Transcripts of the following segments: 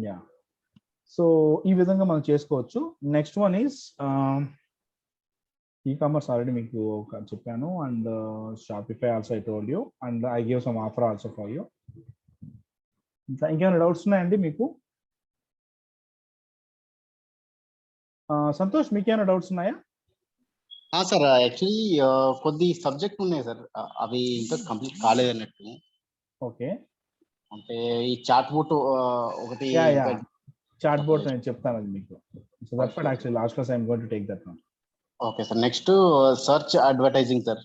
Yeah, so ఈ విధంగా మనం చేసుకోవచ్చు. Next one is e-commerce already మీకు చెప్పాను, and Shopify also I told you, and I give some offer also for you. ఇంకేమైనా డౌట్స్ ఉన్నాయండి మీకు? సంతోష్, మీకేమైనా డౌట్స్ ఉన్నాయా? సార్ యాక్చువల్లీ కొద్ది సబ్జెక్ట్ ఉన్నాయి సార్, అవి ఇంకా కంప్లీట్ కాలేదన్నట్టు. ఓకే, అంటే ఈ చాట్ బోట్ ఒకటి. చాట్ బోట్ నేను చెప్తాను అది మీకు. So that's what actually last class I am going to take that one. Okay sir, next search advertising sir.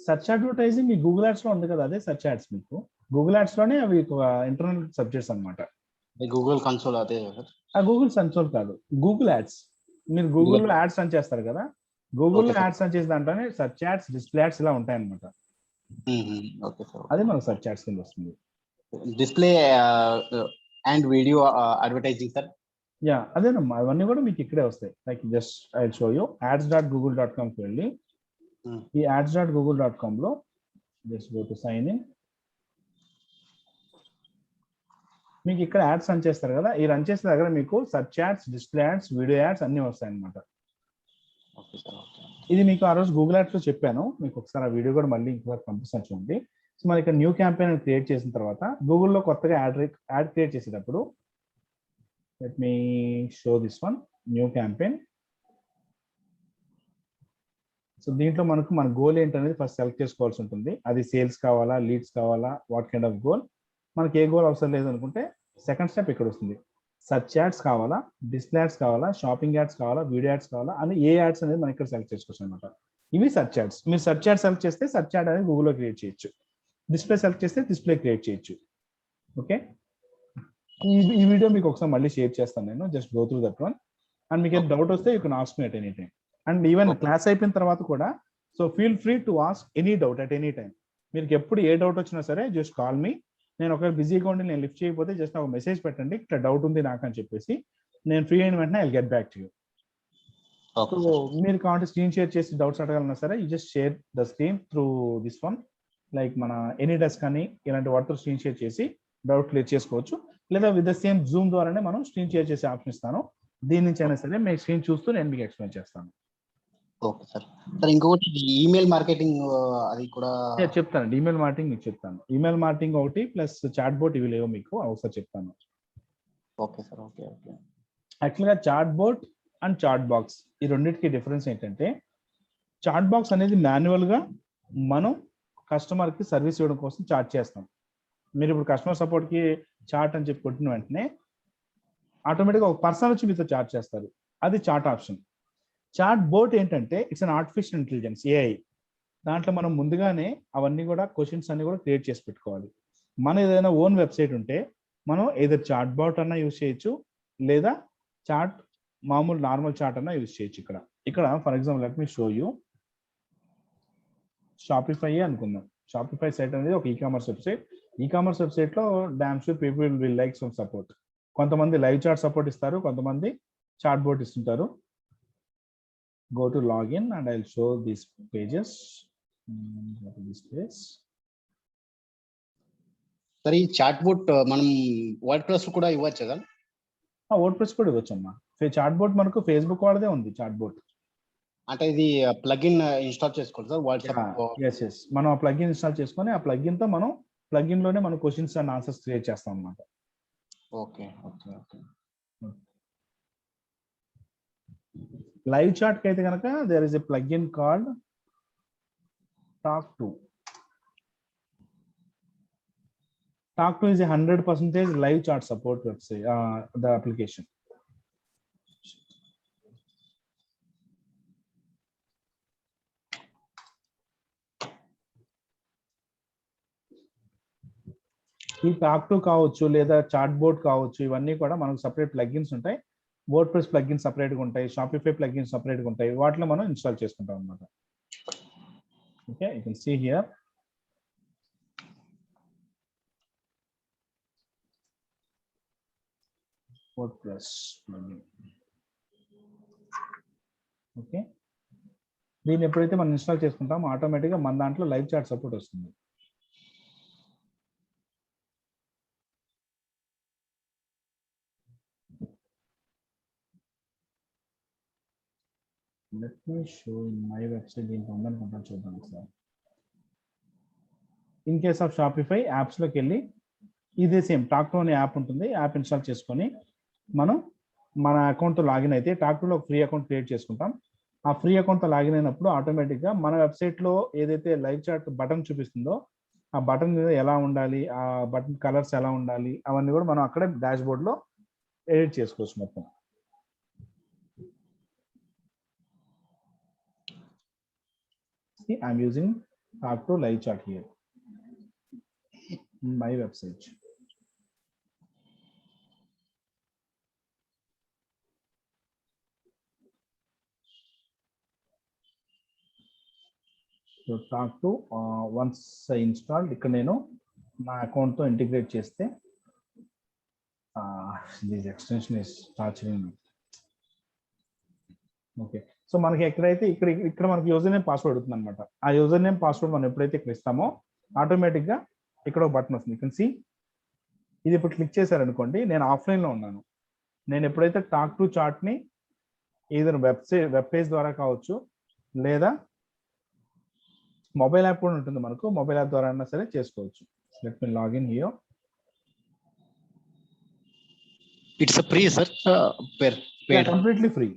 Search advertising me Google ads లో ఉంది కదా, అదే సర్చ్ యాడ్స్. మీకు గూగుల్ యాడ్స్ లోనే అవి ఇంటర్నల్ సబ్జెక్ట్స్ అన్నమాట. గూగుల్ కన్సోల్ అదే sir? Google console కాదు, గూగుల్ యాడ్స్. మీరు గూగుల్లో యాడ్స్ రన్ చేస్తారు కదా, గూగుల్లో యాడ్స్ రన్ చేసే దాంట్లోనే సర్చ్ యాడ్స్, డిస్ప్లే యాడ్స్ ఇలా ఉంటాయి అన్నమాట. ఓకే సార్, అదే మనకు సర్చ్ యాడ్స్ కింద వస్తుంది. Display and video advertising sir? Yeah, అదేనమ్మా, అవన్నీ కూడా మీకు ఇక్కడే వస్తాయి. Like just I show you ads.google.com కి వెళ్ళి, ఈ ads.google.com లో just go to sign in. మీకు ఇక్కడ యాడ్స్ రన్ చేస్తారు కదా, ఈ రన్ చేసే దగ్గర మీకు search ads, display ads, video ads అన్ని వస్తాయి అన్నమాట. ఇది మీకు ఆ రోజు గూగుల్ యాడ్స్ లో చెప్పాను, మీకు ఒకసారి ఆ వీడియో కూడా మళ్ళీ ఇంకొకటి పంపిస్తాను చూడండి. సో మన ఇక్కడ న్యూ క్యాంపెయిన్ క్రియేట్ చేసిన తర్వాత గూగుల్లో కొత్తగా యాడ్ క్రియేట్ చేసేటప్పుడు, let me show this one, new campaign. So దీంట్లో మన గోల్ ఏంటనేది ఫస్ట్ సెలెక్ట్ చేసుకోవాల్సి ఉంటుంది. అది సేల్స్ కావాలా, లీడ్స్ కావాలా, వాట్ కైండ్ ఆఫ్ గోల్. మనకి ఏ గోల్ అవసరం లేదు అనుకుంటే సెకండ్ స్టెప్ ఇక్కడ వస్తుంది. సర్చ్ యాడ్స్ కావాలా, డిస్ప్లే యాడ్స్ కావాలా, షాపింగ్ యాడ్స్ కావాలా, వీడియో యాడ్స్ కావాలా అని ఏ యాడ్స్ అనేది మనం ఇక్కడ సెలెక్ట్ చేసుకోవచ్చు అనమాట. ఇవి సర్చ్ యాడ్స్. మీరు సర్చ్ యాడ్ సెలెక్ట్ చేస్తే సర్చ్ యాడ్ అనేది గూగుల్లో క్రియేట్ చేయొచ్చు. డిస్ప్లే సెలెక్ట్ చేస్తే డిస్ప్లే క్రియేట్ చేయొచ్చు. ఓకే, ఈ వీడియో మీకు ఒకసారి మళ్ళీ షేర్ చేస్తాను నేను. Just go through that one, and మీకు ఏమైనా డౌట్ వస్తే you can ask me at any time. And even class అయిపోయిన తర్వాత కూడా, so feel free to ask any doubt at any time. మీకు ఎప్పుడు ఏ డౌట్ వచ్చినా సరే జస్ట్ కాల్ మీ. నేను ఒకవేళ బిజీగా ఉండి నేను లిఫ్ట్ చేయకపోతే జస్ట్ ఒక మెసేజ్ పెట్టండి, ఇట్లా డౌట్ ఉంది నాకు అని చెప్పేసి. నేను ఫ్రీ అయిన వెంటనే I get back to you. So మీరు కావాలంటే స్క్రీన్ షేర్ చేసి డౌట్స్ అడగాలన్నా సరే, you just share the screen through this one. Like మన ఎనీ డెస్క్ కానీ ఇలాంటి వాటితో స్క్రీన్ షేర్ చేసి డౌట్ క్లియర్ చేసుకోవచ్చు. లేదా విత్ ద సేమ్ జూమ్ ద్వారానే మనం స్క్రీన్ షేర్ చేసే ఆప్షన్ ఇస్తాను. దీని నుంచి అయినా సరే మీ స్క్రీన్ చూస్తూ నేను మీకు ఎక్స్ప్లెయిన్ చేస్తాను. Okay sir. సార్ ఇంకొకటి ఈమెయిల్ మార్కెటింగ్, అది కూడా చెప్తాను. ఈమెయిల్ మార్కెటింగ్ మీకు చెప్తాను. ఈమెయిల్ మార్కెటింగ్ ఒకటి ప్లస్ చాట్ బోట్ ఇవి లేవు మీకు, ఒకసారి చెప్తాను. Okay sir. Okay okay. యాక్చువల్గా chatbot and chat box ఈ రెండింటికి డిఫరెన్స్ ఏంటంటే, చాట్ బాక్స్ అనేది మాన్యువల్గా మనం కస్టమర్కి సర్వీస్ ఇవ్వడం కోసం చాట్ చేస్తాం. మీరు ఇప్పుడు కస్టమర్ సపోర్ట్కి చాట్ అని చెప్పి కొట్టిన వెంటనే ఆటోమేటిక్గా ఒక పర్సన్ వచ్చి మీతో చాట్ చేస్తారు. అది చాట్ ఆప్షన్. చాట్ బోట్ ఏంటంటే it's an artificial intelligence, AI. దాంట్లో మనం ముందుగానే అవన్నీ కూడా క్వశ్చన్స్ అన్ని కూడా క్రియేట్ చేసి పెట్టుకోవాలి. మన ఏదైనా ఓన్ వెబ్సైట్ ఉంటే మనం ఏదో చాట్ బాట్ అన్నా యూజ్ చేయొచ్చు, లేదా చాట్ మామూలు నార్మల్ చాట్ అన్నా యూజ్ చేయొచ్చు. ఇక్కడ for example let me show you. Shopify అనుకుందాం. షాపిఫై సైట్ అనేది ఒక ఈకామర్స్ వెబ్సైట్. ఈకామర్స్ వెబ్సైట్ లో damn sure people will like some support. కొంతమంది లైవ్ చాట్ సపోర్ట్ ఇస్తారు, కొంతమంది చాట్ బోట్ ఇస్తుంటారు. Go to login and I will show these pages. సరే, ఈ చాట్ బోట్ మనం వర్డ్ ప్రెస్ కూడా ఇవ్వచ్చు కదా? వర్డ్ ప్రెస్ కూడా ఇవ్వచ్చు అమ్మా. చాట్ బోట్ మనకు ఫేస్బుక్ వాడదే ఉంది చాట్ బోట్. అంటే ఇది ప్లగిన్ ఇన్స్టాల్ చేసుకోవాలి సార్ వాట్సాప్? ఎస్, మనం ఆ ప్లగిన్ ఇన్స్టాల్ చేసుకొని ఆ ప్లగిన్ తో మనం ప్లగిన్ లోనే మనం క్వశ్చన్స్ అండ్ ఆన్సర్స్ క్రియేట్ చేస్తాం అన్నమాట. Okay okay okay. Live chat కి అయితే కనుక there is a plugin called talk to. Talk to is a 100% live chat support website, the application. ఈ టాక్ టు కావచ్చు లేదా చాట్ బోట్ కావచ్చు, ఇవన్నీ కూడా మనకు సపరేట్ ప్లగిన్స్ ఉంటాయి. వర్డ్ ప్రెస్ ప్లగిన్స్ సపరేట్గా ఉంటాయి, షాపిఫై ప్లగిన్స్ సపరేట్గా ఉంటాయి. వాటిలో మనం ఇన్స్టాల్ చేసుకుంటాం అన్నమాట. Okay, you can see here. WordPress plugin. Okay, దీన్ని ఎప్పుడైతే మనం ఇన్స్టాల్ చేసుకుంటామో ఆటోమేటిక్గా మన దాంట్లో లైవ్ చాట్ సపోర్ట్ వస్తుంది. Let me show in my website దీంట్లో ఉందనుకుంటాను, చూద్దాం ఒకసారి. ఇన్ కేస్ ఆఫ్ షాపిఫై యాప్స్లోకి వెళ్ళి ఇదే సేమ్ టాక్ టు అనే యాప్ ఉంటుంది, యాప్ ఇన్స్టాల్ చేసుకొని మనం మన అకౌంట్తో లాగిన్ అయితే టాక్ టులో ఫ్రీ అకౌంట్ క్రియేట్ చేసుకుంటాం. ఆ ఫ్రీ అకౌంట్తో లాగిన్ అయినప్పుడు ఆటోమేటిక్గా మన వెబ్సైట్లో ఏదైతే లైవ్ చాట్ బటన్ చూపిస్తుందో ఆ బటన్ మీద ఎలా ఉండాలి, ఆ బటన్ కలర్స్ ఎలా ఉండాలి, అవన్నీ కూడా మనం అక్కడే డాష్ బోర్డ్లో ఎడిట్ చేసుకోవచ్చు మొత్తం. I'm using Talk to live chat here in my website. So Talk to once I installed, ఇక్కడ నేను నా అకౌంట్ తో ఇంటిగ్రేట్ చేస్తే this extension is torturing me. Okay, so మనకి ఎక్కడైతే ఇక్కడ మనకి యూజర్ నేమ్ పాస్వర్డ్ అవుతుంది అనమాట. ఆ యూజర్ నేమ్ పాస్వర్డ్ మనం ఎప్పుడైతే ఇక్కడ ఇస్తామో ఆటోమేటిక్ గా ఇక్కడ ఒక బటన్ వస్తుంది. యూ కెన్ సీ, ఇది ఇప్పుడు క్లిక్ చేశారనుకోండి, నేను ఆఫ్లైన్ లో ఉన్నాను. నేను ఎప్పుడైతే టాక్ టు చాట్ ని ఏదైనా వెబ్ పేజ్ ద్వారా కావచ్చు, లేదా మొబైల్ యాప్ కూడా ఉంటుంది మనకు, మొబైల్ యాప్ ద్వారా అయినా సరే చేసుకోవచ్చు. Let me login here. It's free sir, completely free.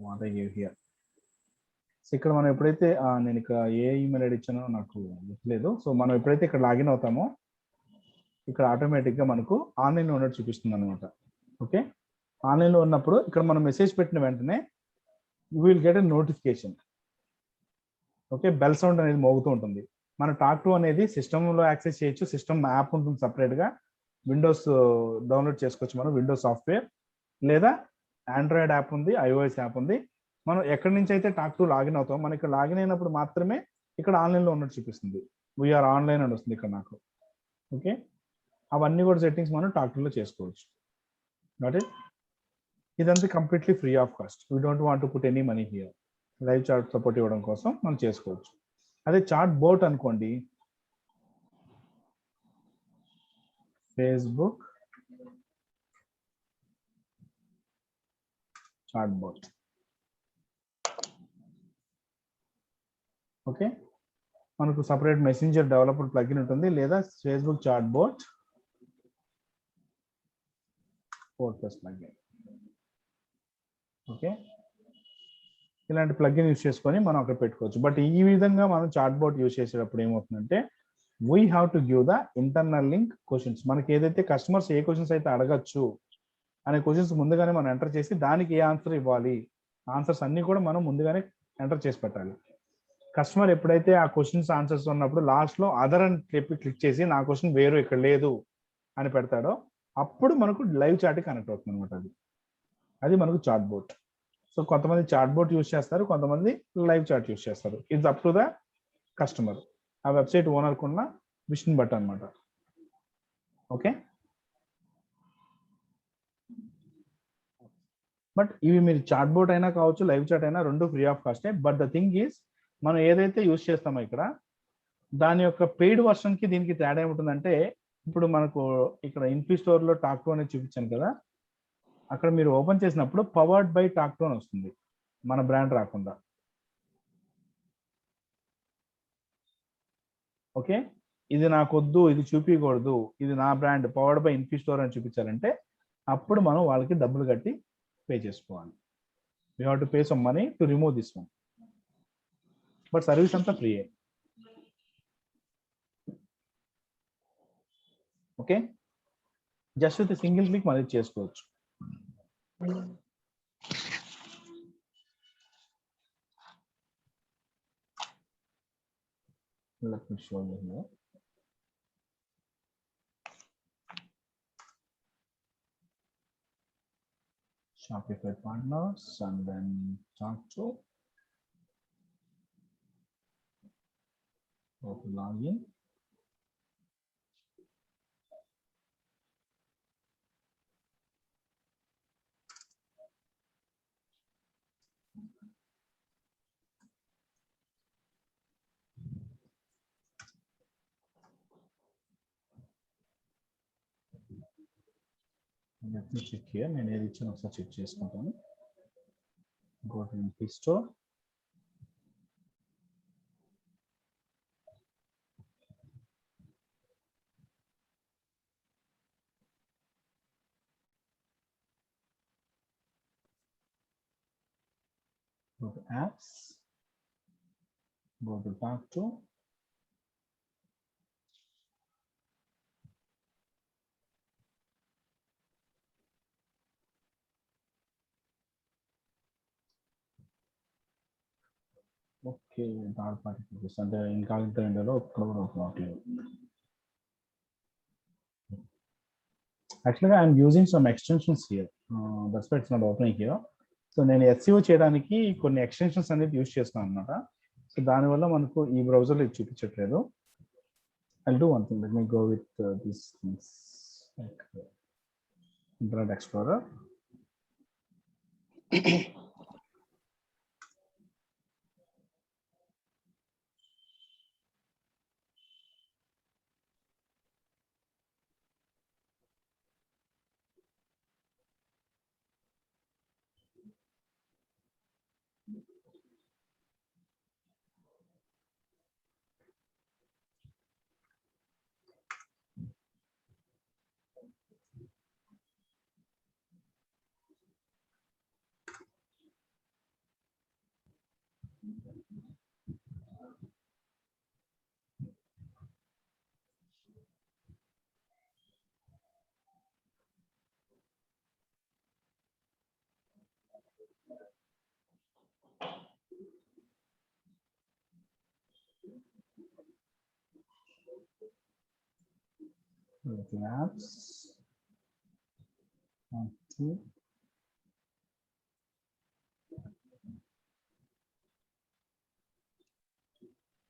what I gave here. So ఇక్కడ మనం ఎప్పుడైతే నేను ఇక్కడ ఏ ఈమెయిల్ ఐడి ఇచ్చానో నాకు గుర్తులేదు. సో మనం ఎప్పుడైతే ఇక్కడ లాగిన్ అవుతామో ఇక్కడ ఆటోమేటిక్గా మనకు ఆన్లైన్లో ఉన్నట్టు చూపిస్తుంది అనమాట. ఓకే, ఆన్లైన్లో ఉన్నప్పుడు ఇక్కడ మనం మెసేజ్ పెట్టిన వెంటనే you will get a notification. Okay, bell sound అనేది మోగుతూ ఉంటుంది. మన టాక్ టు అనేది సిస్టంలో యాక్సెస్ చేయొచ్చు, సిస్టమ్ యాప్ ఉంటుంది సపరేట్గా, విండోస్ డౌన్లోడ్ చేసుకోవచ్చు మనం, విండోస్ సాఫ్ట్వేర్, లేదా ఆండ్రాయిడ్ యాప్ ఉంది, ఐఓఎస్ యాప్ ఉంది. మనం ఎక్కడి నుంచి అయితే టాక్ టు లాగిన్ అవుతాం, మనం ఇక్కడ లాగిన్ అయినప్పుడు మాత్రమే ఇక్కడ ఆన్లైన్లో ఉన్నట్టు చూపిస్తుంది. వీఆర్ ఆన్లైన్ అని వస్తుంది ఇక్కడ నాకు. ఓకే, అవన్నీ కూడా సెట్టింగ్స్ మనం టాక్ టులో చేసుకోవచ్చు. నాట్ ఇట్, ఇదంతా completely free of cost. We don't want to put any money here. Live chat support ఇవ్వడం కోసం మనం చేసుకోవచ్చు. అదే చాట్ బోట్ అనుకోండి, ఫేస్బుక్ చాట్ బోట్. ఓకే, మనకు సపరేట్ మెసెంజర్ డెవలపర్ ప్లగిన్ ఉంటుంది, లేదా Facebook chat bot WordPress plugin. Okay, ఇలాంటి ప్లగిన్ యూస్ చేసుకొని మనం అక్కడ పెట్టుకోవచ్చు. బట్ ఈ విధంగా మనం చాట్ బోట్ యూస్ చేసేటప్పుడు ఏమవుతుందంటే we have to give the internal link questions. మనకి ఏదైతే కస్టమర్స్ ఏ క్వశ్చన్స్ అయితే అడగచ్చు అనే క్వశ్చన్స్ ముందుగానే మనం ఎంటర్ చేసి దానికి ఏ ఆన్సర్ ఇవ్వాలి, ఆన్సర్స్ అన్ని కూడా మనం ముందుగానే ఎంటర్ చేసి పెట్టాలి. కస్టమర్ ఎప్పుడైతే ఆ క్వశ్చన్స్ ఆన్సర్స్ ఉన్నప్పుడు లాస్ట్లో అదర్ అని క్లిక్ చేసి నా క్వశ్చన్ వేరు ఇక్కడ లేదు అని పెడతాడో అప్పుడు మనకు లైవ్ చాట్ కనెక్ట్ అవుతుంది అనమాట. అది మనకు చాట్ బోట్. సో కొంతమంది చాట్ బోట్ యూస్ చేస్తారు, కొంతమంది లైవ్ చాట్ యూస్ చేస్తారు. It's up to the customer, ఆ వెబ్సైట్ ఓనర్కు ఉన్న విషన్ బట్ అనమాట. ఓకే, బట్ ఇవి మీరు చాట్ బోట్ అయినా కావచ్చు, లైవ్ చాట్ అయినా రెండు ఫ్రీ ఆఫ్ కాస్టే. బట్ ద థింగ్ ఈస్ మనం ఏదైతే యూస్ చేస్తామో ఇక్కడ దాని యొక్క పెయిడ్ వర్షన్కి దీనికి తేడా ఏముంటుందంటే, ఇప్పుడు మనకు ఇక్కడ ఇన్ఫీ స్టోర్లో టాక్ టు అనేది చూపించాను కదా, అక్కడ మీరు ఓపెన్ చేసినప్పుడు పవర్డ్ బై టాక్ టు అని వస్తుంది, మన బ్రాండ్ రాకుండా. ఓకే, ఇది నాకు వద్దు, ఇది చూపించకూడదు, ఇది నా brand powered by Infy store అని చూపించాలంటే అప్పుడు మనం వాళ్ళకి డబ్బులు కట్టి పే చేసుకోవాలి. We have to pay some money to remove this one. But service అంతా ఫ్రీయే. Okay, just with single click మనం చేసుకోవచ్చు. Let me show you here. Shopify partners and then talk to. Go to login. Let me check here. నేను ఏది ఇచ్చాను ఒకసారి check చేసుకుంటాను. Go to MP store. Go to apps, go to talk to, okay third party cookies అంటే incognito విండోలో ఇక్కడ కూడా open అవుతుంది. యాక్చువల్గా I'm using some extensions here, that's why it's not opening here. So నేను ఎస్ఈఓ చేయడానికి కొన్ని ఎక్స్టెన్షన్స్ అనేది యూజ్ చేస్తాను అనమాట. సో దానివల్ల మనకు ఈ బ్రౌజర్లో ఇది చూపించట్లేదు. I'll do one thing. Let me go with these things like Internet Explorer. Apps. Okay.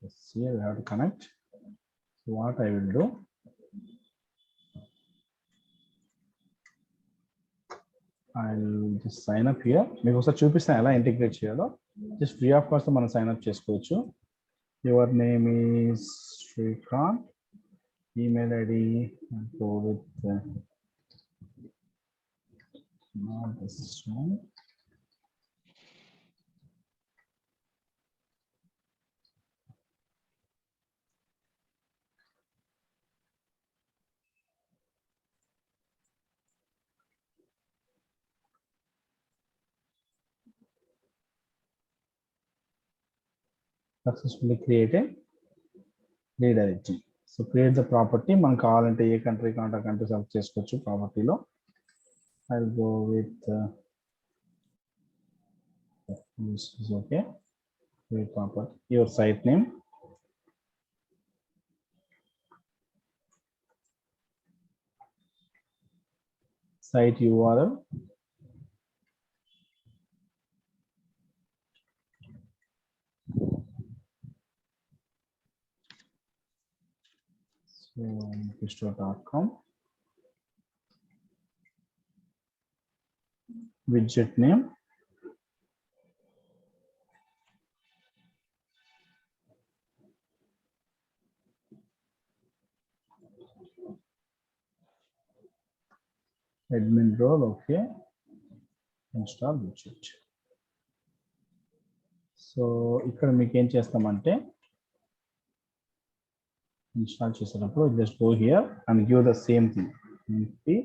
Yes, here we have to connect. So what I will do, I'll just sign up here. మీకు ఒకసారి చూపిస్తాను ఎలా integrate చేయాలో. Just free of cost మనం sign up చేసుకోవచ్చు. Your name is Srikanth, email ID go with not this one. Successfully created redirecting. So create the property. మనకు కావాలంటే ఏ country కావాలంటే ఆ కంట్రీ సెలెక్ట్ చేసుకోవచ్చు ప్రాపర్టీలో. I'll go with this is okay. Create property. Your site name. Site URL. So pistol.com. Widget name. Admin role, okay. Install widget. So ఇక్కడ మీకు ఏం చేస్తామంటే install చేసేటప్పుడు just go here and give the same thing, MP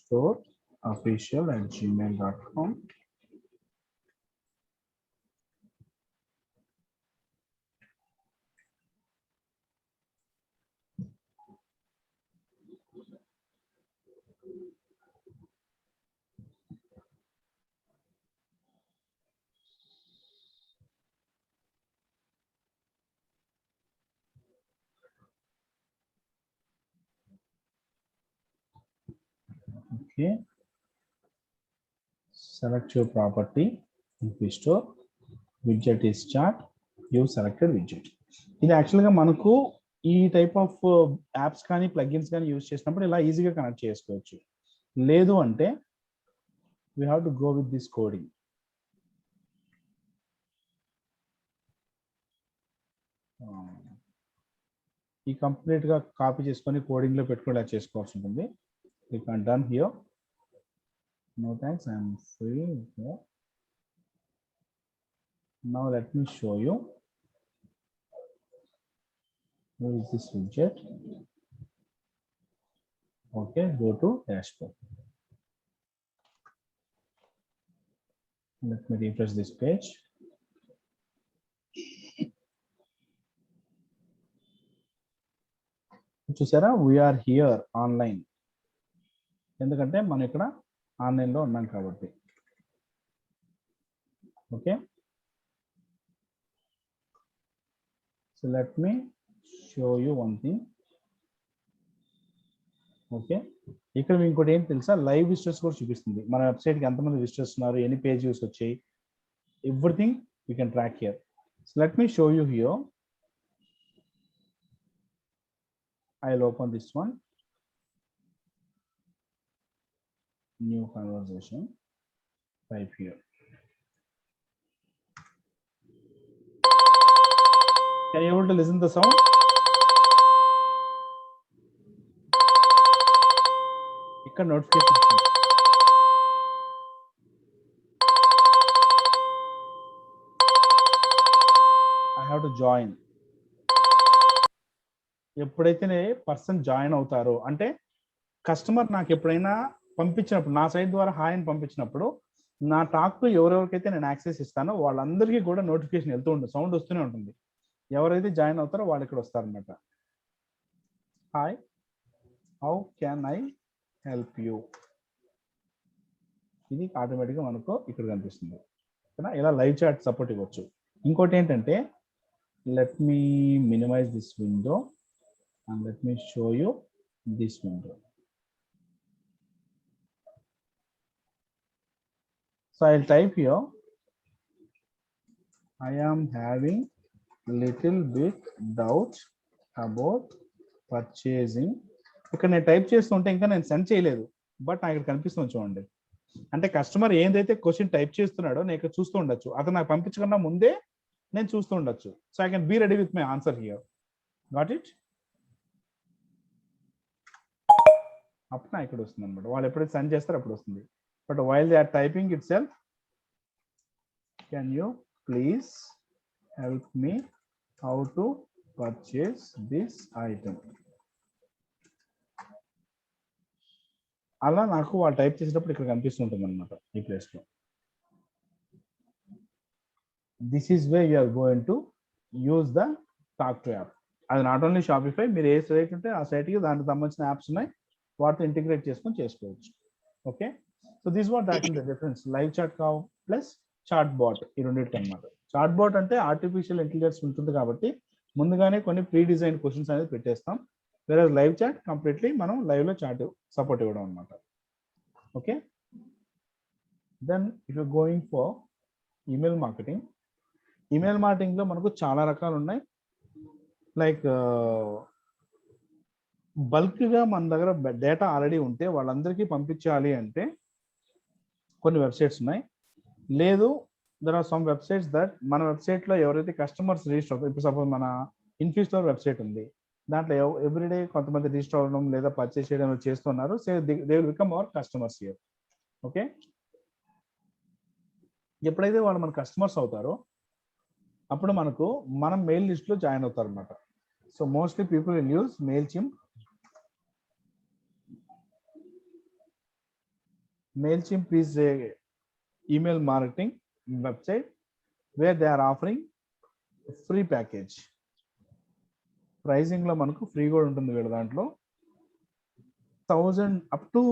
store official@gmail.com. Okay, select your property, MP store, widget is chart, you selected widget. ఇది యాక్చువల్గా మనకు ఈ type of apps కానీ ప్లగిన్స్ కానీ యూజ్ చేసినప్పుడు ఇలా ఈజీగా కనెక్ట్ చేసుకోవచ్చు. లేదు అంటే we have to go with this coding. ఈ కంప్లీట్ గా కాపీ చేసుకొని కోడింగ్ లో పెట్టుకునేలా చేసుకోవాల్సి ఉంటుంది. Click on done here. No thanks, I am free here. Now let me show you. Where is this widget? Okay, go to dashboard. Let me refresh this page. చూసారా, we are here online. ఎందుకంటే మనం ఇక్కడ ఆన్లైన్లో ఉన్నాం కాబట్టి. Okay, so let me show you one thing. Okay, ఇక్కడ ఇంకోటి ఏం తెలుసా, లైవ్ విజిటర్స్ కూడా చూపిస్తుంది. మన వెబ్సైట్కి ఎంతమంది విజిటర్స్ ఉన్నారు, ఎన్ని పేజ్ వ్యూస్ వచ్చాయి, everything you can track here. So let me show you here. I'll open this one. New conversation. Type here. Can you able to listen to the sound? ఇక్కడ notification. I have to join. ఎప్పుడైతే person join అవుతారో, అంటే customer నాకు ఎప్పుడైనా పంపించినప్పుడు, నా site ద్వారా hi అని పంపించినప్పుడు, నా టాక్ టు ఎవరెవరికైతే నేను యాక్సెస్ ఇస్తానో వాళ్ళందరికీ కూడా నోటిఫికేషన్ వెళ్తూ ఉంటుంది, సౌండ్ వస్తూనే ఉంటుంది. ఎవరైతే జాయిన్ అవుతారో వాళ్ళు ఇక్కడ వస్తారనమాట. Hi, how can I help you, ఇది ఆటోమేటిక్గా మనకు ఇక్కడ కనిపిస్తుంది. ఇలా లైవ్ చాట్ సపోర్ట్ ఇవ్వచ్చు. ఇంకోటి ఏంటంటే, let me minimize this window and let me show you this window. So I'll type here, I am having little bit doubt about purchasing. ఇక్కడ నేను టైప్ చేస్తుంటే ఇంకా నేను సెండ్ చేయలేదు, బట్ నాకు ఇక్కడ కనిపిస్తుంది చూడండి. అంటే కస్టమర్ ఏదైతే క్వశ్చన్ టైప్ చేస్తున్నాడో నేను ఇక్కడ చూస్తూ ఉండొచ్చు, అతను నాకు పంపించకుండా ముందే నేను చూస్తూ ఉండొచ్చు. So I can be ready with my answer here. Got it? అప్పుడు ఇక్కడ వస్తుంది అనమాట. వాళ్ళు ఎప్పుడైతే సెండ్ చేస్తారో అప్పుడు వస్తుంది. But while they are typing itself, can you please help me how to purchase this item, అలా నాకు వాళ్ళు టైప్ చేసేటప్పుడు ఇక్కడ కనిపిస్తుంటుంది అనమాట ఈ ప్లేస్లో. This is way you are going to use the talk to app. అది నాట్ ఓన్లీ షాపిఫై, మీరు ఏ సైట్ ఉంటే ఆ సైట్కి దానికి సంబంధించిన యాప్స్ ఉన్నాయి, వాటితో ఇంటిగ్రేట్ చేసుకొని చేసుకోవచ్చు. Okay, so this what that is the difference. Live chat కావు ప్లస్ చాట్ బాట్, ఈ రెండింటికి అనమాట. చాట్ బాట్ అంటే ఆర్టిఫిషియల్ ఇంటెలిజెన్స్ ఉంటుంది కాబట్టి ముందుగానే కొన్ని ప్రీ డిజైన్ క్వశ్చన్స్ అనేది పెట్టేస్తాం. వేరే లైవ్ చాట్ కంప్లీట్లీ మనం లైవ్ లో చాట్ సపోర్ట్ ఇవ్వడం అనమాట. Okay, then if you going for email marketing. Email marketing లో మనకు చాలా రకాలు ఉన్నాయి. లైక్ బల్క్గా మన దగ్గర డేటా ఆల్రెడీ ఉంటే వాళ్ళందరికీ పంపించాలి అంటే కొన్ని వెబ్సైట్స్ ఉన్నాయి. లేదు, there are some websites that మన వెబ్సైట్లో ఎవరైతే కస్టమర్స్ రిజిస్టర్ అవుతారు, ఇప్పుడు సపోజ్ మన ఇన్ఫీస్టోర్ వెబ్సైట్ ఉంది, దాంట్లో ఎవ్రీడే కొంతమంది రిజిస్టర్ అవ్వడం లేదా పర్చేస్ చేయడం చేస్తున్నారు. So they will become our customers here. Okay, ఎప్పుడైతే వాళ్ళు మన కస్టమర్స్ అవుతారో అప్పుడు మనకు మనం మెయిల్ లిస్ట్లో జాయిన్ అవుతారు అనమాట. So mostly people will use MailChimp. MailChimp is a email marketing website where they are offering free package. Pricing లో మనకు ఫ్రీ కూడా ఉంటుంది వీళ్ళ దాంట్లో. 1000 up to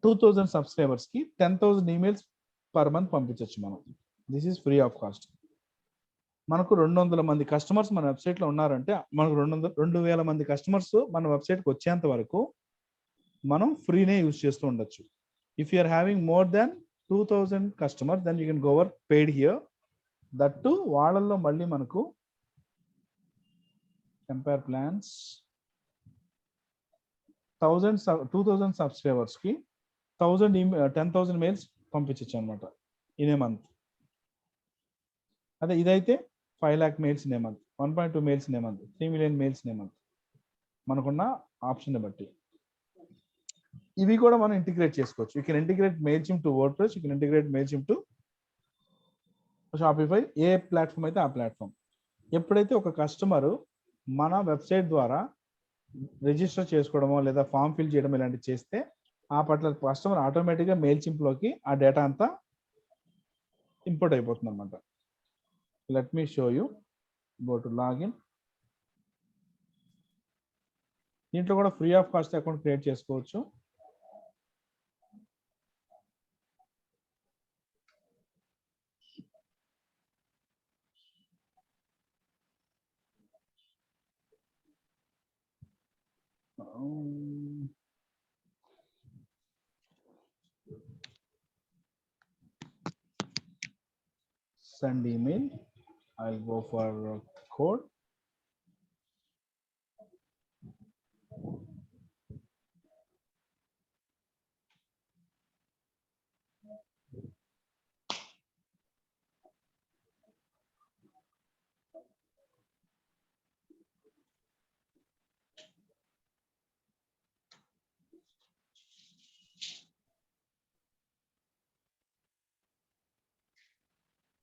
2000 సబ్స్క్రైబర్స్ కి 10,000 ఈమెయిల్స్ పర్ మంత్ పంపించవచ్చు మనం. This is free of cost. మనకు 200 మంది కస్టమర్స్ మన వెబ్సైట్ లో ఉన్నారంటే మనకు 2,000 మంది కస్టమర్స్ మన వెబ్సైట్కి వచ్చేంత వరకు మనం ఫ్రీనే యూజ్ చేస్తూ ఉండొచ్చు. If you are having more than 2000 customers then you can go over paid here. That వాళ్ళల్లో మళ్ళీ మనకు కంపేర్ ప్లాన్స్ 2000 సబ్స్క్రైబర్స్ కి 10,000 మెయిల్స్ పంపించచ్చు అనమాట ఇన్ ఏ మంత్. అదే ఇదైతే 5 lakh mails in a month, 1.2 mails in a month, 3 million mails in a month, మనకున్న option బట్టి. ఇవి కూడా మనం ఇంటిగ్రేట్ చేసుకోవచ్చు. You can integrate MailChimp to WordPress, you can integrate MailChimp to Shopify, ఏ platform అయితే ఆ ప్లాట్ఫామ్. ఎప్పుడైతే ఒక కస్టమర్ మన వెబ్సైట్ ద్వారా రిజిస్టర్ చేసుకోవడమో లేదా ఫామ్ ఫిల్ చేయడం ఇలాంటివి చేస్తే ఆ పట్ల కస్టమర్ ఆటోమేటిక్గా మెయిల్చిమ్లోకి ఆ డేటా అంతా ఇంపోర్ట్ అయిపోతుంది అనమాట. Let me show you. Go to login. దీంట్లో కూడా free of cost account create చేసుకోవచ్చు. Send email. I'll go for code.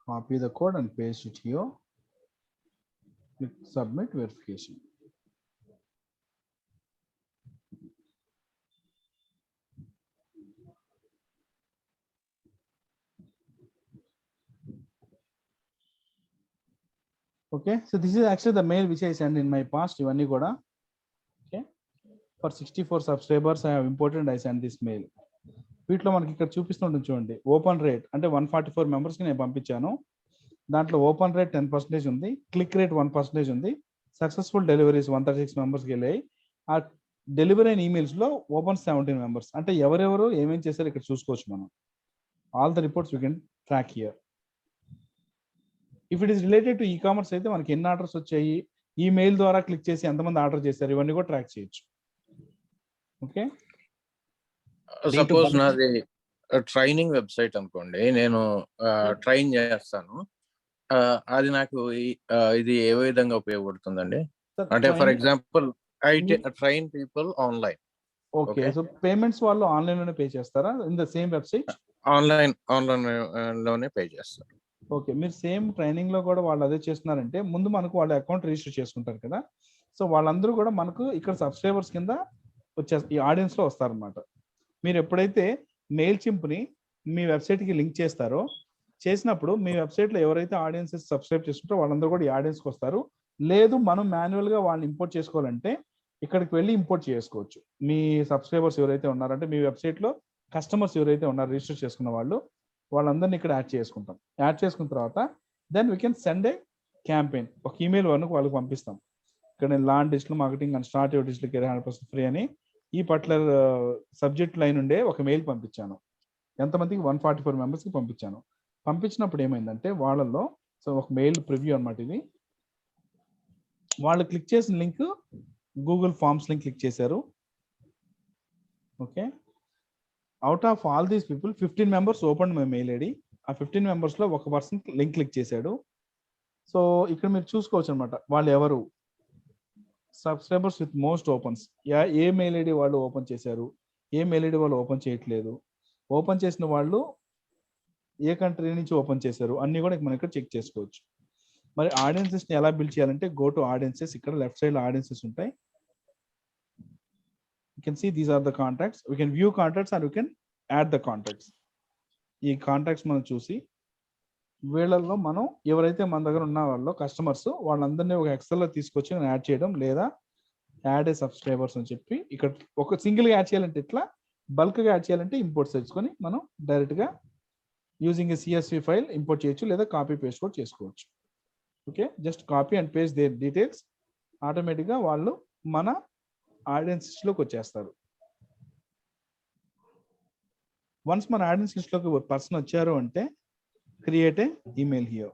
Copy the code and paste it here. Click submit verification. Okay, so this is actually the mail which I sent in my past. ఇవన్నీ కూడా okay, for 64 subscribers I have imported, I sent this mail. వీటిలో మనకి ఇక్కడ చూపిస్తుంటుంది చూడండి, open rate అంటే 144 మెంబర్స్కి నేను పంపించాను. దాంట్లో ఓపెన్ రేట్ 10% ఉంది, క్లిక్ రేట్ 1% ఉంది, సక్సెస్ఫుల్ డెలివరీస్ 136 మెంబర్స్కి వెళ్ళాయి. ఆ డెలివరీ అయిన ఈమెయిల్స్లో ఓపెన్ 17 మెంబర్స్. అంటే ఎవరెవరు ఏమేం చేశారు ఇక్కడ చూసుకోవచ్చు మనం. All the reports we can track here. If it is related to ecommerce అయితే మనకి ఎన్ని ఆర్డర్స్ వచ్చాయి, ఈ మెయిల్ ద్వారా క్లిక్ చేసి ఎంతమంది ఆర్డర్ చేశారు, ఇవన్నీ కూడా ట్రాక్ చేయొచ్చు. ఓకే, సపోజ్ నాది ట్రైనింగ్ వెబ్సైట్ అనుకోండి, నేను ట్రైన్ చేస్తాను, అది నాకు ఇది ఏ విధంగా ఉపయోగపడుతుందండి? అంటే for example I train people online. Okay, so payments వాళ్ళు ఆన్లైన్ లోనే పే చేస్తారా in the same website? Online లోనే పే చేస్తారు. ఓకే, మీరు సేమ్ ట్రైనింగ్ లో కూడా వాళ్ళు అదే చేస్తున్నారంటే ముందు మనకు వాళ్ళ అకౌంట్ రిజిస్టర్ చేసుకుంటారు కదా, సో వాళ్ళందరూ కూడా మనకు ఇక్కడ సబ్స్క్రైబర్స్ కింద ఈ ఆడియన్స్ లో వస్తారనమాట. మీరు ఎప్పుడైతే మెయిల్చిమ్ని మీ వెబ్సైట్కి లింక్ చేస్తారో, చేసినప్పుడు మీ వెబ్సైట్లో ఎవరైతే ఆడియన్సెస్ సబ్స్క్రైబ్ చేసుకుంటారో వాళ్ళందరూ కూడా ఈ ఆడియన్స్కి వస్తారు. లేదు మనం మాన్యువల్గా వాళ్ళని ఇంపోర్ట్ చేసుకోవాలంటే ఇక్కడికి వెళ్ళి ఇంపోర్ట్ చేసుకోవచ్చు. మీ సబ్స్క్రైబర్స్ ఎవరైతే ఉన్నారంటే మీ వెబ్సైట్లో కస్టమర్స్ ఎవరైతే ఉన్నారో రిజిస్టర్ చేసుకున్న వాళ్ళందరినీ ఇక్కడ యాడ్ చేసుకుంటాం. యాడ్ చేసుకున్న తర్వాత then we can send a campaign. ఒక ఈమెయిల్ వాళ్ళకి పంపిస్తాం. ఇక్కడ నేను launch digital marketing and start your digital career 100% free అని ఈ పర్టికులర్ సబ్జెక్ట్ లైన్ ఉండే ఒక మెయిల్ పంపించాను. ఎంతమందికి? 144 మెంబర్స్కి పంపించాను. పంపించినప్పుడు ఏమైందంటే వాళ్ళల్లో సో ఒక మెయిల్ ప్రివ్యూ అనమాట ఇది. వాళ్ళు క్లిక్ చేసిన link Google Forms link click చేశారు. Okay, out of all these people 15 members open my mail ID. ఆ 15 మెంబర్స్లో ఒక పర్సన్ లింక్ క్లిక్ చేశాడు. సో ఇక్కడ మీరు చూసుకోవచ్చు అనమాట వాళ్ళు ఎవరు. సబ్స్క్రైబర్స్ విత్ మోస్ట్ ఓపెన్స్, ఏ మెయిల్ ఐడి వాళ్ళు ఓపెన్ చేశారు, ఏ మెయిల్ ఐడి వాళ్ళు ఓపెన్ చేయట్లేదు, ఓపెన్ చేసిన వాళ్ళు ఏ కంట్రీ నుంచి ఓపెన్ చేశారు అన్ని కూడా మనం ఇక్కడ చెక్ చేసుకోవచ్చు. మరి ఆడియన్సెస్ని ఎలా బిల్డ్ చేయాలంటే గో టు ఆడియన్సెస్. ఇక్కడ లెఫ్ట్ సైడ్ లో ఆడియన్సెస్ ఉంటాయి. You can see these are the contacts. We can view contacts and we can add the contacts. ఈ కాంటాక్ట్స్ మనం చూసి వీళ్ళల్లో మనం ఎవరైతే మన దగ్గర ఉన్న వాళ్ళు కస్టమర్స్ వాళ్ళందరినీ ఒక ఎక్సెల్లో తీసుకొచ్చి యాడ్ చేయడం, లేదా యాడ్ ఏ సబ్స్క్రైబర్స్ అని చెప్పి ఇక్కడ ఒక సింగిల్గా యాడ్ చేయాలంటే ఇట్లా, బల్క్గా యాడ్ చేయాలంటే ఇంపోర్ట్ తెచ్చుకొని మనం డైరెక్ట్గా using a CSV file import చేయొచ్చు, లేదా కాపీ పేస్ట్ కూడా చేసుకోవచ్చు. Okay, just copy and paste their details. ఆటోమేటిక్గా వాళ్ళు మన ఆడియన్స్ లిస్ట్లోకి వచ్చేస్తారు. వన్స్ మన ఆడియన్స్ లిస్ట్లోకి పర్సన్ వచ్చారు అంటే create a email here.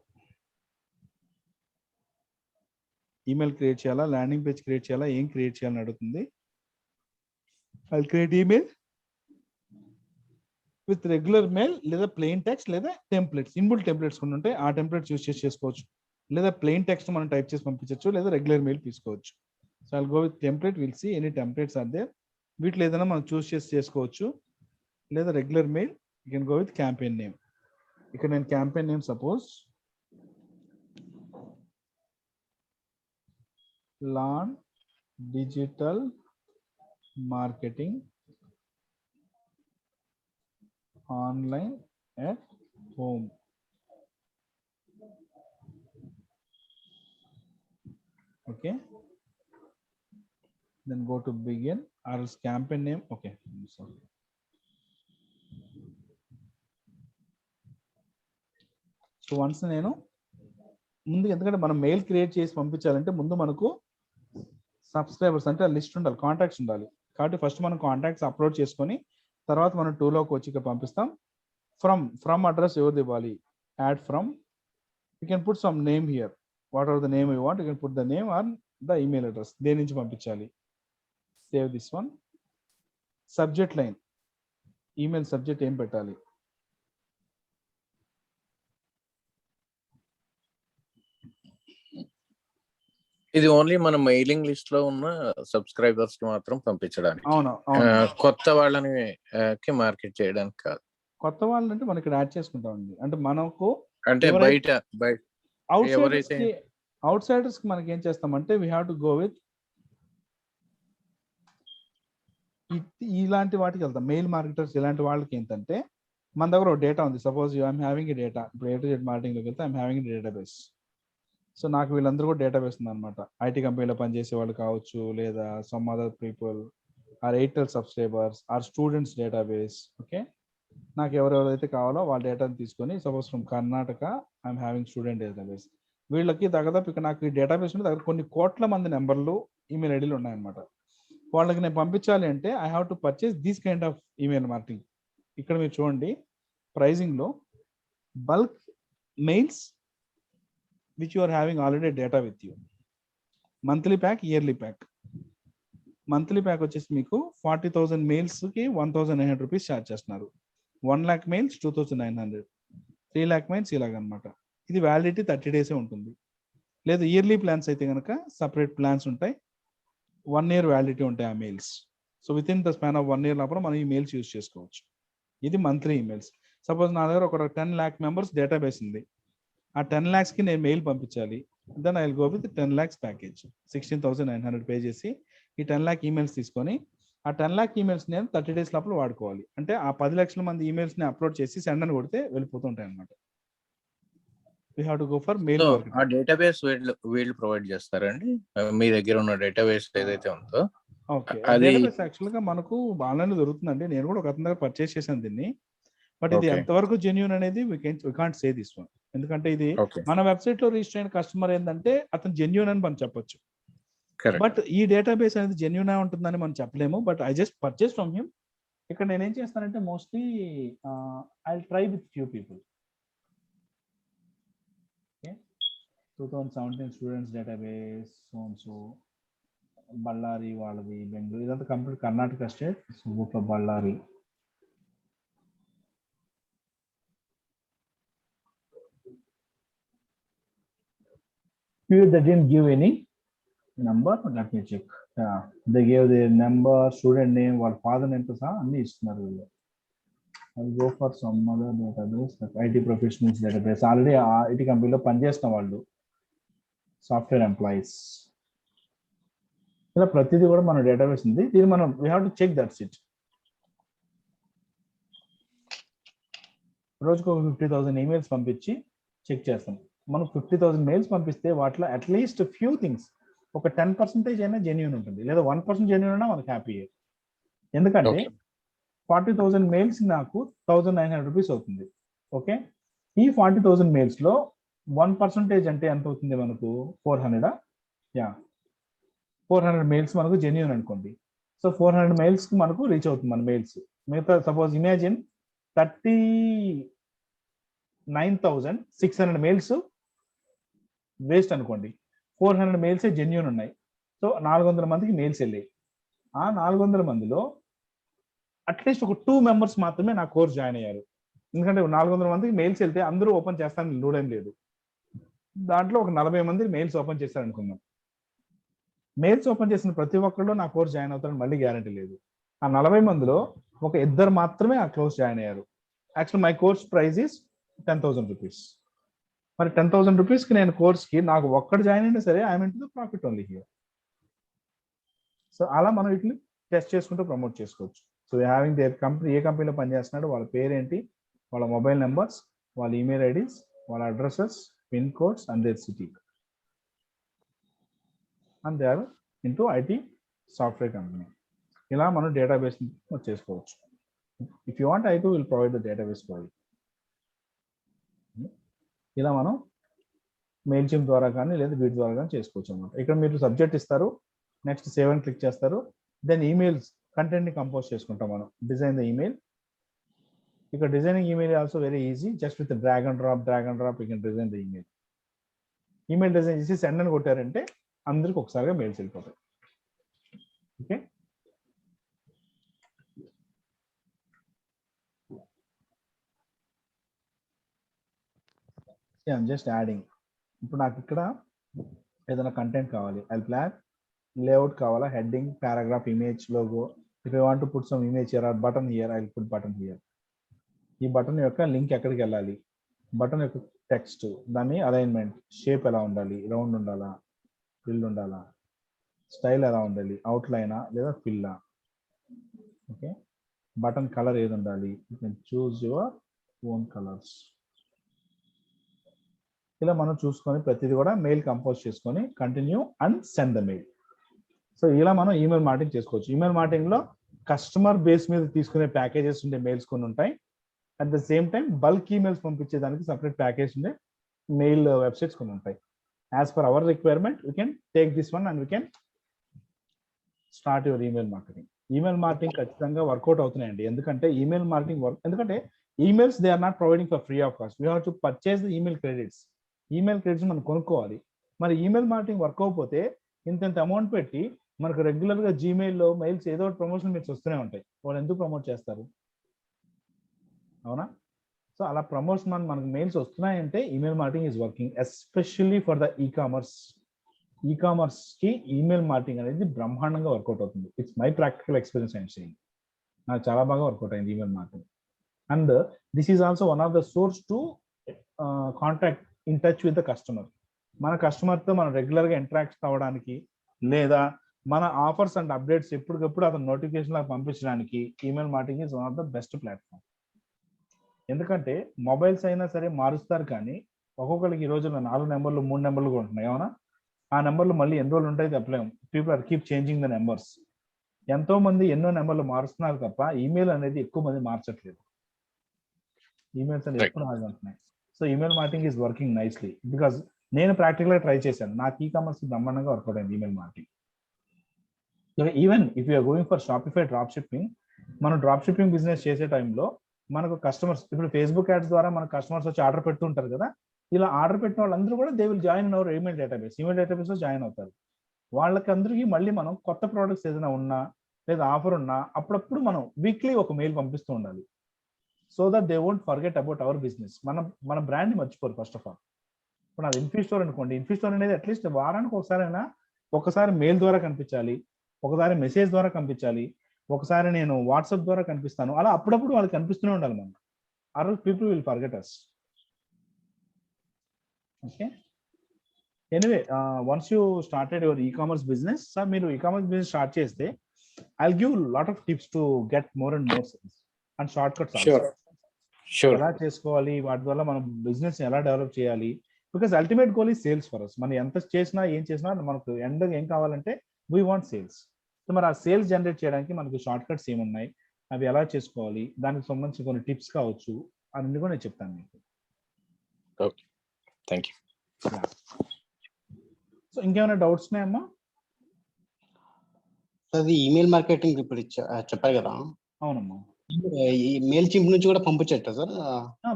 Email create చేయాలా, ల్యాండింగ్ పేజ్ క్రియేట్ చేయాలా, ఏం క్రియేట్ చేయాలని అడుగుతుంది. I create email with regular mail, లేదా ప్లెయిన్ టెక్స్ట్, లేదా టెంప్లెట్స్. ఇన్బుల్ టెంప్లెట్స్ కొన్ని ఉంటాయి, ఆ టెంప్లెట్స్ యూస్ చేసి చేసుకోవచ్చు. లేదా ప్లెయిన్ టెక్స్ట్ మనం టైప్ చేసి పంపించవచ్చు, లేదా రెగ్యులర్ మెయిల్ తీసుకోవచ్చు. So I'll go with template. Will see any templates are there. వీటిలో ఏదైనా మనం చూస్ చేసి చేసుకోవచ్చు. లేదా regular mail you can go with campaign name. ఇక్కడ నేను campaign name suppose learn digital marketing online at home. Okay, then go to begin or else campaign name. Okay, sorry. So once నేను ముందు, ఎందుకంటే మనం mail create చేసి పంపించాలంటే ముందు మనకు సబ్స్క్రైబర్స్ అంటే లిస్ట్ ఉండాలి, కాంటాక్ట్స్ ఉండాలి. కాబట్టి ఫస్ట్ మనం కాంటాక్ట్స్ అప్లోడ్ చేసుకొని తర్వాత మనం టూలోకి వచ్చి ఇక్కడ పంపిస్తాం. ఫ్రమ్ అడ్రస్ ఎవరిది ఇవ్వాలి, add from. You can put some name here, what are the name you want, you can put the name or the email address, దేని నుంచి పంపించాలి. Save this one. Subject line, email subject ఏం పెట్టాలి. ఇది only మన mailing list లో ఉన్న subscribers కి మాత్రం పంపించడానికి, అవును, కొత్త వాళ్ళని మార్కెట్ చేయడానికి కాదు. కొత్త వాళ్ళని అంటే మనం ఇక్కడ యాడ్ చేసుకుంటామండి. అంటే మనకు అంటే బయట అవుట్ సైడర్స్ కి మనకి ఏం చేస్తామంటే we have to go with ఇలాంటి వాటికి వెళ్తాం. మెయిల్ మార్కెటర్స్ ఇలాంటి వాళ్ళకి ఏంటంటే మన దగ్గర ఒక డేటా ఉంది. Suppose I'm having a data. ఇప్పుడు A to Z మార్కెటింగ్లోకి వెళ్తే ఐఎమ్ హ్యావింగ్ డేటాబేస్. సో నాకు వీళ్ళందరూ కూడా డేటాబేస్ ఉంది అనమాట. ఐటీ కంపెనీలో పనిచేసే వాళ్ళు కావచ్చు, లేదా some other people or Airtel subscribers or students database. Okay, నాకు ఎవరెవరైతే కావాలో వాళ్ళ డేటాని తీసుకొని, suppose from Karnataka I'm having student database. వీళ్ళకి దాదాపు ఇక్కడ నాకు ఈ డేటాబేస్ ఉంటే దగ్గర కొన్ని కోట్ల మంది నెంబర్లు, ఈమెయిల్ ఐడీలు ఉన్నాయన్నమాట. వాళ్ళకి నేను పంపించాలి అంటే I have to purchase these kind of email marketing. ఇక్కడ మీరు చూడండి ప్రైజింగ్లో bulk mails which you are having already data with you. Monthly pack, yearly pack. Monthly pack వచ్చేసి మీకు 40,000 మెయిల్స్కి 1,900 రూపీస్ ఛార్జ్ చేస్తున్నారు. 1 lakh మెయిల్స్ 2,900, 3 lakh మెయిల్స్ ఇలాగనమాట. ఇది validity 30 days ఉంటుంది. లేదు ఇయర్లీ ప్లాన్స్ అయితే కనుక సపరేట్ ప్లాన్స్ ఉంటాయి, 1 year వ్యాలిడిటీ ఉంటాయి ఆ mails. So with in the span of 1 year లోపల మనం ఈ మెయిల్స్ యూజ్ చేసుకోవచ్చు. ఇది మంత్లీ ఈమెయిల్స్. సపోజ్ నా దగ్గర ఒక 10 lakh మెంబర్స్ డేటాబేస్ ఉంది. ఆ 10 lakhsకి నేను మెయిల్ పంపించాలి. Then I will go with 10 lakhs package. 16,900 pay చేసి ఈ 10 lakh ఈమెయిల్స్ తీసుకొని ఆ 10 lakh ఈమెయిల్స్ నేను 30 days లోపల వాడుకోవాలి. అంటే ఆ 10 లక్షల మంది ఈమెయిల్స్ ని అప్లోడ్ చేసి సెండ్ అని కొడితే వెళ్ళిపోతుంటాయి అనమాట. We have to go for male marketing. ఆ డేటాబేస్ వీళ్ళు ప్రొవైడ్ చేస్తారండి, మీ దగ్గర ఉన్న డేటాబేస్ ఏదైతే ఉందో. ఓకే, డేటాబేస్ యాక్చువల్ గా మనకు ఆన్లైన్ లో దొరుకుతుందండి. నేను కూడా ఒక అతని దగ్గర పర్చేస్ చేశాను దీన్ని. బట్ ఇది ఎంతవరకు జెన్యూన్ అనేది we can't say this one. ఎందుకంటే ఇది మన వెబ్సైట్ లో రిజిస్టర్ అయిన కస్టమర్ ఏంటంటే అతను జెన్యూన్ అని మనం చెప్పొచ్చు. బట్ ఈ డేటాబేస్ అనేది జెన్యూన్ ఉంటుందని మనం చెప్పలేము. But I just purchase from him. ఇక్కడ నేనేం చేస్తానంటే mostly I try with few people. 2017 students database, so Ballari వాళ్ళది, బెంగళూరు, ఇదంతా complete Karnataka state. So Ballari. They didn't give any number. Let me check. They gave the number, student name, వాళ్ళ father name తో సహా అన్ని ఇస్తున్నారు వీళ్ళు. I'll go for some other database, like IT professionals database. Already IT కంపెనీలో పనిచేస్తున్న వాళ్ళు, software employees, ఇలా ప్రతిదీ కూడా మన డేటాబేస్ ఉంది. దీన్ని మనం we have to check that's it. రోజుకు 50,000 ఈమెయిల్స్ పంపించి చెక్ చేస్తాం. మనం 50,000 మెయిల్స్ పంపిస్తే వాటిలో అట్లీస్ట్ ఫ్యూ థింగ్స్ ఒక 10% అయినా జెన్యూన్ ఉంటుంది, లేదా 1% జెన్యూన్ అయినా మనకు హ్యాపీ. ఎందుకంటే 40,000 మెయిల్స్ నాకు 1,900 రూపీస్ అవుతుంది. ఓకే, ఈ 40,000 మెయిల్స్ లో 1% అంటే ఎంత అవుతుంది మనకు? 400. 400 మెయిల్స్ మనకు జెన్యూన్ అనుకోండి. సో 400 మెయిల్స్ కి మనకు రీచ్ అవుతుంది మన మెయిల్స్. మిగతా సపోజ్ ఇమాజిన్ 39,600 మెయిల్స్ వేస్ట్ అనుకోండి. 400 మెయిల్స్ జెన్యూన్ ఉన్నాయి. సో 400 మందికి మెయిల్స్ వెళ్ళాయి. ఆ 400 మందిలో అట్లీస్ట్ ఒక 2 members మాత్రమే నా కోర్స్ జాయిన్ అయ్యారు. ఎందుకంటే 400 మందికి మెయిల్స్ వెళ్తే అందరూ ఓపెన్ చేస్తానని రూల్ ఏం లేదు. దాంట్లో ఒక 40 మంది మెయిల్స్ ఓపెన్ చేస్తారు అనుకుందాం. మెయిల్స్ ఓపెన్ చేసిన ప్రతి ఒక్కళ్ళు నా కోర్స్ జాయిన్ అవుతారని మళ్ళీ గ్యారంటీ లేదు. ఆ 40 మందిలో ఒక ఇద్దరు మాత్రమే ఆ కోర్స్ జాయిన్ అయ్యారు. Actual my course price is 10,000 rupees. మరి 10,000 రూపీస్కి నేను కోర్స్కి నాకు ఒక్కడు జాయిన్ అయినా సరే I'm in to the profit only here. So అలా మనం వీటిని టెస్ట్ చేసుకుంటూ ప్రమోట్ చేసుకోవచ్చు. సో హ్యావింగ్ దేర్ కంపెనీ, ఏ కంపెనీలో పనిచేస్తున్నాడు, వాళ్ళ పేరేంటి, వాళ్ళ మొబైల్ నెంబర్స్, వాళ్ళ ఈమెయిల్ ఐడీస్, వాళ్ళ addresses, pin codes and their city, and they are into IT software company. ఇలా మనం డేటాబేస్ చేసుకోవచ్చు. If you want I too will provide the database for you. ఇలా మనం మెయిల్ చింప్ ద్వారా కానీ లేదా వీటి ద్వారా కానీ చేసుకోవచ్చు అనమాట. ఇక్కడ మీరు సబ్జెక్ట్ ఇస్తారు, నెక్స్ట్ సేవ్ అని క్లిక్ చేస్తారు, దెన్ ఈమెయిల్స్ కంటెంట్ని కంపోజ్ చేసుకుంటాం మనం. Design the email. ఇక్కడ designing email also very easy, just with drag and drop you can design the email. Email design చేసి సెండ్ అని కొట్టారంటే అందరికి ఒకసారిగా మెయిల్స్ వెళ్ళిపోతాయి. Okay, I'm just adding. ఇప్పుడు నాకు ఇక్కడ ఏదైనా కంటెంట్ కావాలి, ఐ ప్లాన్ లేఅవుట్ కావాలా, heading, paragraph, image, logo. If I want to put some image here are button here, I will put button here. ఈ బటన్ యొక్క లింక్ ఎక్కడికి వెళ్ళాలి, బటన్ యొక్క టెక్స్ట్, దాని అలైన్మెంట్, షేప్ ఎలా ఉండాలి, రౌండ్ ఉండాలా, ఫిల్ ఉండాలా, స్టైల్ ఎలా ఉండాలి, అవుట్లైనా లేదా ఫిల్లా, ఓకే, బటన్ కలర్ ఏది ఉండాలి, you can choose your own colours. ఇలా మనం చూసుకొని ప్రతిదీ కూడా మెయిల్ కంపోజ్ చేసుకొని continue and send the mail. So ఇలా మనం ఈమెయిల్ మార్కెటింగ్ చేసుకోవచ్చు. ఈమెయిల్ మార్కెటింగ్ లో కస్టమర్ బేస్ మీద తీసుకునే ప్యాకేజెస్ ఉండే మెయిల్స్ కొన్ని ఉంటాయి. At the same time bulk emails పంపించేదానికి సపరేట్ ప్యాకేజ్ ఉండే మెయిల్ వెబ్సైట్స్ కొన్ని ఉంటాయి. As per our requirement we can take this one and we can start your email marketing. Email marketing ఖచ్చితంగా వర్కౌట్ అవుతున్నాయండి. ఎందుకంటే ఈమెయిల్ మార్కెటింగ్ ఎందుకంటే emails they are not providing for free of cost. We have to purchase the email credits. Email credits మనం కొనుక్కోవాలి. మరి email marketing work అవ్వకపోతే ఇంత amount పెట్టి మనకు రెగ్యులర్గా జీమెయిల్లో మెయిల్స్ ఏదో ఒకటి ప్రమోషన్ మెయిల్స్ వస్తూనే ఉంటాయి. వాళ్ళు ఎందుకు ప్రమోట్ చేస్తారు, అవునా? సో అలా ప్రమోషన్ మనకు మెయిల్స్ వస్తున్నాయంటే email marketing is working, especially for the ecommerce. ఈకామర్స్కి ఈమెయిల్ మార్కెటింగ్ అనేది బ్రహ్మాండంగా వర్కౌట్ అవుతుంది. It's my practical experience and saying. నాకు చాలా బాగా వర్కౌట్ అయింది email marketing. And this is also one of the source to contact in touch with the customer. మన కస్టమర్తో మనం రెగ్యులర్గా ఇంటరాక్ట్ అవ్వడానికి లేదా మన ఆఫర్స్ అండ్ అప్డేట్స్ ఎప్పటికప్పుడు అతను నోటిఫికేషన్ లాగా పంపించడానికి email marketing is one of the best platform. ఎందుకంటే మొబైల్స్ అయినా సరే మారుస్తారు, కానీ ఒక్కొక్కరికి ఈ రోజుల్లో 4 నెంబర్లు 3 నెంబర్లు కూడా ఉంటున్నాయి, అవునా? ఆ నెంబర్లు మళ్ళీ ఎన్ని రోజులు ఉంటాయి చెప్పలేము. People are keep changing the numbers. ఎంతో మంది ఎన్నో నెంబర్లు మారుస్తున్నారు తప్ప ఈమెయిల్ అనేది ఎక్కువ మంది మార్చట్లేదు. ఈమెయిల్స్ అనేది ఎక్కువ ఉంటున్నాయి. So email marketing is working nicely because నేను ప్రాక్టికల్గా ట్రై చేశాను. నాకు ఈకామర్స్ బ్రహ్మాండంగా వర్కౌట్ అయింది email marketing. Even if you're going for Shopify drop shipping, మనం డ్రాప్ షిప్పింగ్ బిజినెస్ చేసే టైంలో మనకు కస్టమర్స్, ఇప్పుడు ఫేస్బుక్ యాడ్స్ ద్వారా మన కస్టమర్స్ వచ్చి ఆర్డర్ పెడుతుంటారు కదా. ఇలా ఆర్డర్ పెట్టిన వాళ్ళందరూ కూడా they will join in our email database. Email డేటాబేస్లో జాయిన్ అవుతారు. వాళ్ళకి అందరికీ మళ్ళీ మనం కొత్త ప్రోడక్ట్స్ ఏదైనా ఉన్నా లేదా ఆఫర్ ఉన్నా అప్పుడప్పుడు మనం వీక్లీ ఒక మెయిల్ పంపిస్తూ ఉండాలి. So that they won't forget about our business. మన బ్రాండ్ని మర్చిపోరు ఫస్ట్ ఆఫ్ ఆల్. ఇప్పుడు నాది ఇన్ఫీ స్టోర్ అనుకోండి, ఇన్ఫీ స్టోర్ అనేది అట్లీస్ట్ వారానికి ఒకసారి మెయిల్ ద్వారా కనిపించాలి, ఒకసారి మెసేజ్ ద్వారా కనిపించాలి, ఒకసారి నేను వాట్సాప్ ద్వారా కనిపిస్తాను. అలా అప్పుడప్పుడు వాళ్ళకి కనిపిస్తూనే ఉండాలి మనం. ఆ రోజు people will forget us. Okay, anyway once you started your ecommerce business, sir మీరు ఈకామర్స్ బిజినెస్ స్టార్ట్ చేస్తే I give lot of tips to get more and more sales and shortcuts. ఎలా చేసుకోవాలి, వాటి వల్ల మనం బిజినెస్ ఎలా develop చేయాలి. Because ultimate goal is sales for us. మనం ఎంత చేసినా ఏం చేసినా మనకు ఎండ్ ఏం కావాలంటే వీ వాంట్ సేల్స్. సో మరి ఆ సేల్స్ జనరేట్ చేయడానికి మనకు షార్ట్ కట్స్ ఏమున్నాయి, అవి ఎలా చేసుకోవాలి, దానికి సంబంధించి కొన్ని టిప్స్ కావచ్చు, అన్ని కూడా నేను చెప్తాను మీకు. Okay, thank you. సో ఇంకేమైనా డౌట్స్ ఉన్నాయమ్మా? అది ఈమెయిల్ మార్కెటింగ్ ఇప్పుడు చెప్పారు కదా. అవునమ్మా. ఈ మెయిల్ చింప్ నుంచి కూడా పంపించచ్చా సార్?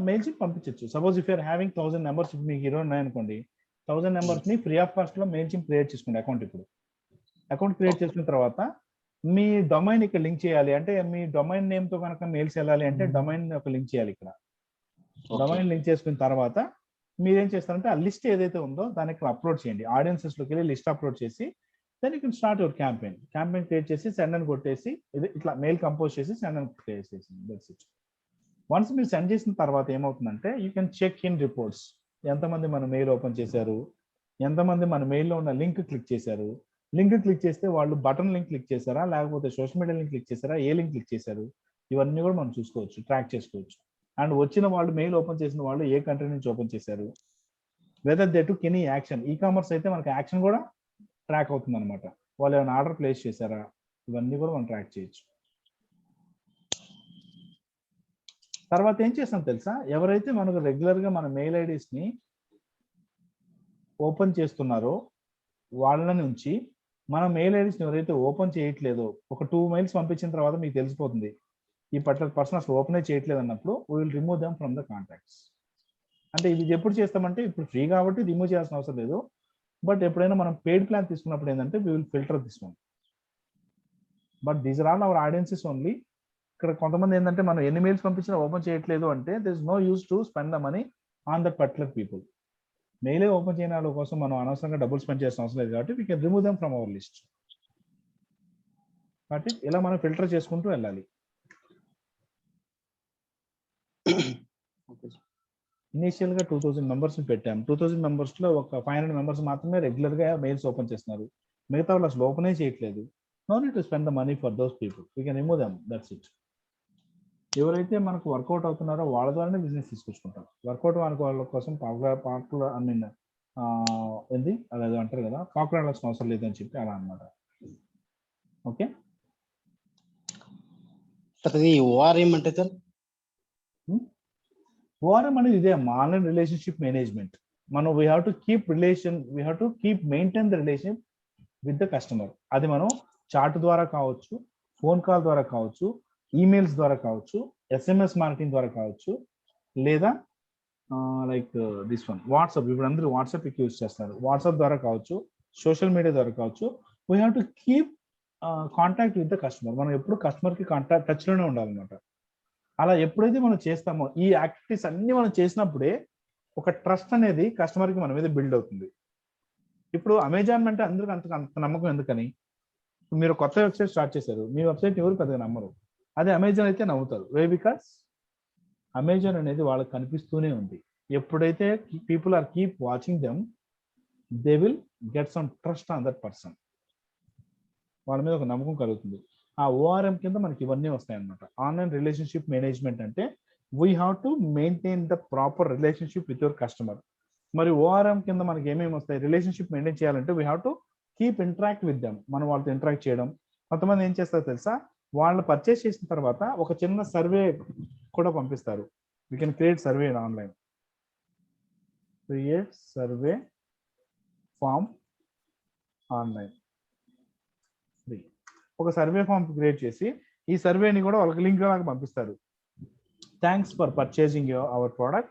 మెయిల్ చింప్ పంపించచ్చు. Suppose if you're having 1000 numbers, మీకు 20 ఉన్నాయనుకోండి, 1000 నెంబర్స్ ని ఫ్రీ ఆఫ్ కాస్ట్ లో మెయిల్ చింప్ క్రియేట్ చేసుకోండి. అకౌంట్ క్రియేట్ చేసిన తర్వాత మీ డొమైన్ ఇక్కడ లింక్ చేయాలి. అంటే మీ డొమైన్ నేమ్ తో కనుక మెయిల్స్ వెళ్ళాలి అంటే డొమైన్ ఒక లింక్ చేయాలి. ఇక్కడ డొమైన్ లింక్ చేసుకున్న తర్వాత మీరేం చేస్తారంటే ఆ లిస్ట్ ఏదైతే ఉందో దాన్ని ఇక్కడ అప్లోడ్ చేయండి. ఆడియన్సెస్ లోకి వెళ్ళి లిస్ట్ అప్లోడ్ చేసి then you can start your campaign create చేసి సెండ్ అని కొట్టేసి ఇది ఇట్లా మెయిల్ కంపోజ్ చేసి సెండ్ అని క్రియేట్ చేసి దట్స్ ఇట్. వన్స్ మీరు సెండ్ చేసిన తర్వాత ఏమవుతుందంటే you can check in reports. ఎంతమంది మన మెయిల్ ఓపెన్ చేశారు, ఎంతమంది మన మెయిల్లో ఉన్న లింక్ క్లిక్ చేశారు, లింక్ క్లిక్ చేస్తే వాళ్ళు బటన్ లింక్ క్లిక్ చేశారా, లేకపోతే సోషల్ మీడియా లింక్ క్లిక్ చేశారా, ఏ లింక్ క్లిక్ చేశారు, ఇవన్నీ కూడా మనం చూసుకోవచ్చు, ట్రాక్ చేసుకోవచ్చు. అండ్ వచ్చిన వాళ్ళు మెయిల్ ఓపెన్ చేసిన వాళ్ళు ఏ కంట్రీ నుంచి ఓపెన్ చేశారు, whether they took any action. E commerce అయితే మనకి యాక్షన్ కూడా ట్రాక్ అవుతుంది అనమాట. వాళ్ళు ఏమైనా ఆర్డర్ ప్లేస్ చేశారా, ఇవన్నీ కూడా మనం ట్రాక్ చేయొచ్చు. తర్వాత ఏం చేస్తాం తెలుసా, ఎవరైతే మనకు రెగ్యులర్గా మన మెయిల్ ఐడీస్ని ఓపెన్ చేస్తున్నారో వాళ్ళ నుంచి మన మెయిల్ ఐడీస్ని ఎవరైతే ఓపెన్ చేయట్లేదో, ఒక 2 మెయిల్స్ పంపించిన తర్వాత మీకు తెలిసిపోతుంది ఈ పర్టికులర్ పర్సన్ అసలు ఓపెనే చేయట్లేదు అన్నప్పుడు we will remove them from the contacts. అంటే ఇది ఎప్పుడు చేస్తామంటే ఇప్పుడు ఫ్రీ కాబట్టి రిమూవ్ చేయాల్సిన అవసరం లేదు. బట్ ఎప్పుడైనా మనం పెయిడ్ ప్లాన్ తీసుకున్నప్పుడు ఏంటంటే we will filter this one. But these are all our audiences only. ఇక్కడ కొంతమంది ఏంటంటే మనం ఎన్ని మెయిల్స్ పంపించినా ఓపెన్ చేయట్లేదు అంటే this no use to spend the money on that particular people. మెయిలే ఓపెన్ చేయని వాళ్ళ కోసం మనం అనవసరంగా డబ్బులు స్పెండ్ చేసిన అవసరం లేదు కాబట్టి we can remove them from our list. కాబట్టి ఇలా మనం ఫిల్టర్ చేసుకుంటూ వెళ్ళాలి. ఇనీషియల్ గా 2000 మెంబర్స్ పెట్టాం. 2000 మెంబర్స్ లో ఒక 500 మెంబర్స్ మాత్రమే రెగ్యులర్ గా మెయిల్స్ ఓపెన్ చేస్తున్నారు, మిగతా వాళ్ళు అసలు ఓపెనే చేయట్లేదు. No need to spend the money for those people, we can remove them, that's it. ఎవరైతే మనకు వర్కౌట్ అవుతున్నారో వాళ్ళ ద్వారానే బిజినెస్ తీసుకొచ్చుకుంటాం. వర్కౌట్ వాళ్ళ కోసం పాకులు ఐ మీన్ ఏంది అలా అంటారు కదా, పాకులు ఆడాల్సిన అవసరం లేదని చెప్పి అలా అన్నమాట. ఓకే సార్ ఇది ఓఆర్ఎం అంటే సార్? ఓఆర్ఎం అనేది ఇదే ఆన్లైన్ రిలేషన్షిప్ మేనేజ్మెంట్. మనం we have to keep maintain the relation with the customer. అది మనం చాట్ ద్వారా కావచ్చు, ఫోన్ కాల్ ద్వారా కావచ్చు, ఈమెయిల్స్ ద్వారా కావచ్చు, ఎస్ఎంఎస్ మార్కెటింగ్ ద్వారా కావచ్చు, లేదా లైక్ దిస్ వన్ వాట్సాప్. ఇప్పుడు అందరూ వాట్సాప్ ఎక్కువ యూజ్ చేస్తారు, వాట్సాప్ ద్వారా కావచ్చు, సోషల్ మీడియా ద్వారా కావచ్చు. We have to keep contact with the customer. మనం ఎప్పుడు కస్టమర్కి కాంటాక్ట్ టచ్లోనే ఉండాలన్నమాట. అలా ఎప్పుడైతే మనం చేస్తామో ఈ యాక్టివిటీస్ అన్ని మనం చేసినప్పుడే ఒక ట్రస్ట్ అనేది కస్టమర్కి మన మీద బిల్డ్ అవుతుంది. ఇప్పుడు అమెజాన్ అంటే అందరికి అంత నమ్మకం ఎందుకని, మీరు కొత్త వెబ్సైట్ స్టార్ట్ చేశారు, మీ వెబ్సైట్ ఎవరు పెద్దగా నమ్మరు, అదే అమెజాన్ అయితే నమ్ముతారు. వై? బికాస్ అమెజాన్ అనేది వాళ్ళకి కనిపిస్తూనే ఉంది. ఎప్పుడైతే people are keep watching them, they will get some trust on that person. వాళ్ళ మీద ఒక నమ్మకం కలుగుతుంది. ఆ ఓఆర్ఎం కింద మనకి ఇవన్నీ వస్తాయి అన్నమాట. ఆన్లైన్ రిలేషన్షిప్ మేనేజ్మెంట్ అంటే we have to maintain the proper relationship with your customer. మరి ఓఆర్ఎం కింద మనకి ఏమేమి వస్తాయి, రిలేషన్షిప్ మెయింటైన్ చేయాలంటే we have to keep interact with them. మనం వాళ్ళతో ఇంటరాక్ట్ చేయడం. కొంతమంది ఏం చేస్తారో తెలుసా, వాళ్ళు పర్చేస్ చేసిన తర్వాత ఒక చిన్న సర్వే కూడా పంపిస్తారు. We can create survey online. Create survey form online. ఒక సర్వే ఫామ్ క్రియేట్ చేసి ఈ సర్వేని కూడా వాళ్ళకి లింక్ లాగా పంపిస్తారు. Thanks for purchasing our product,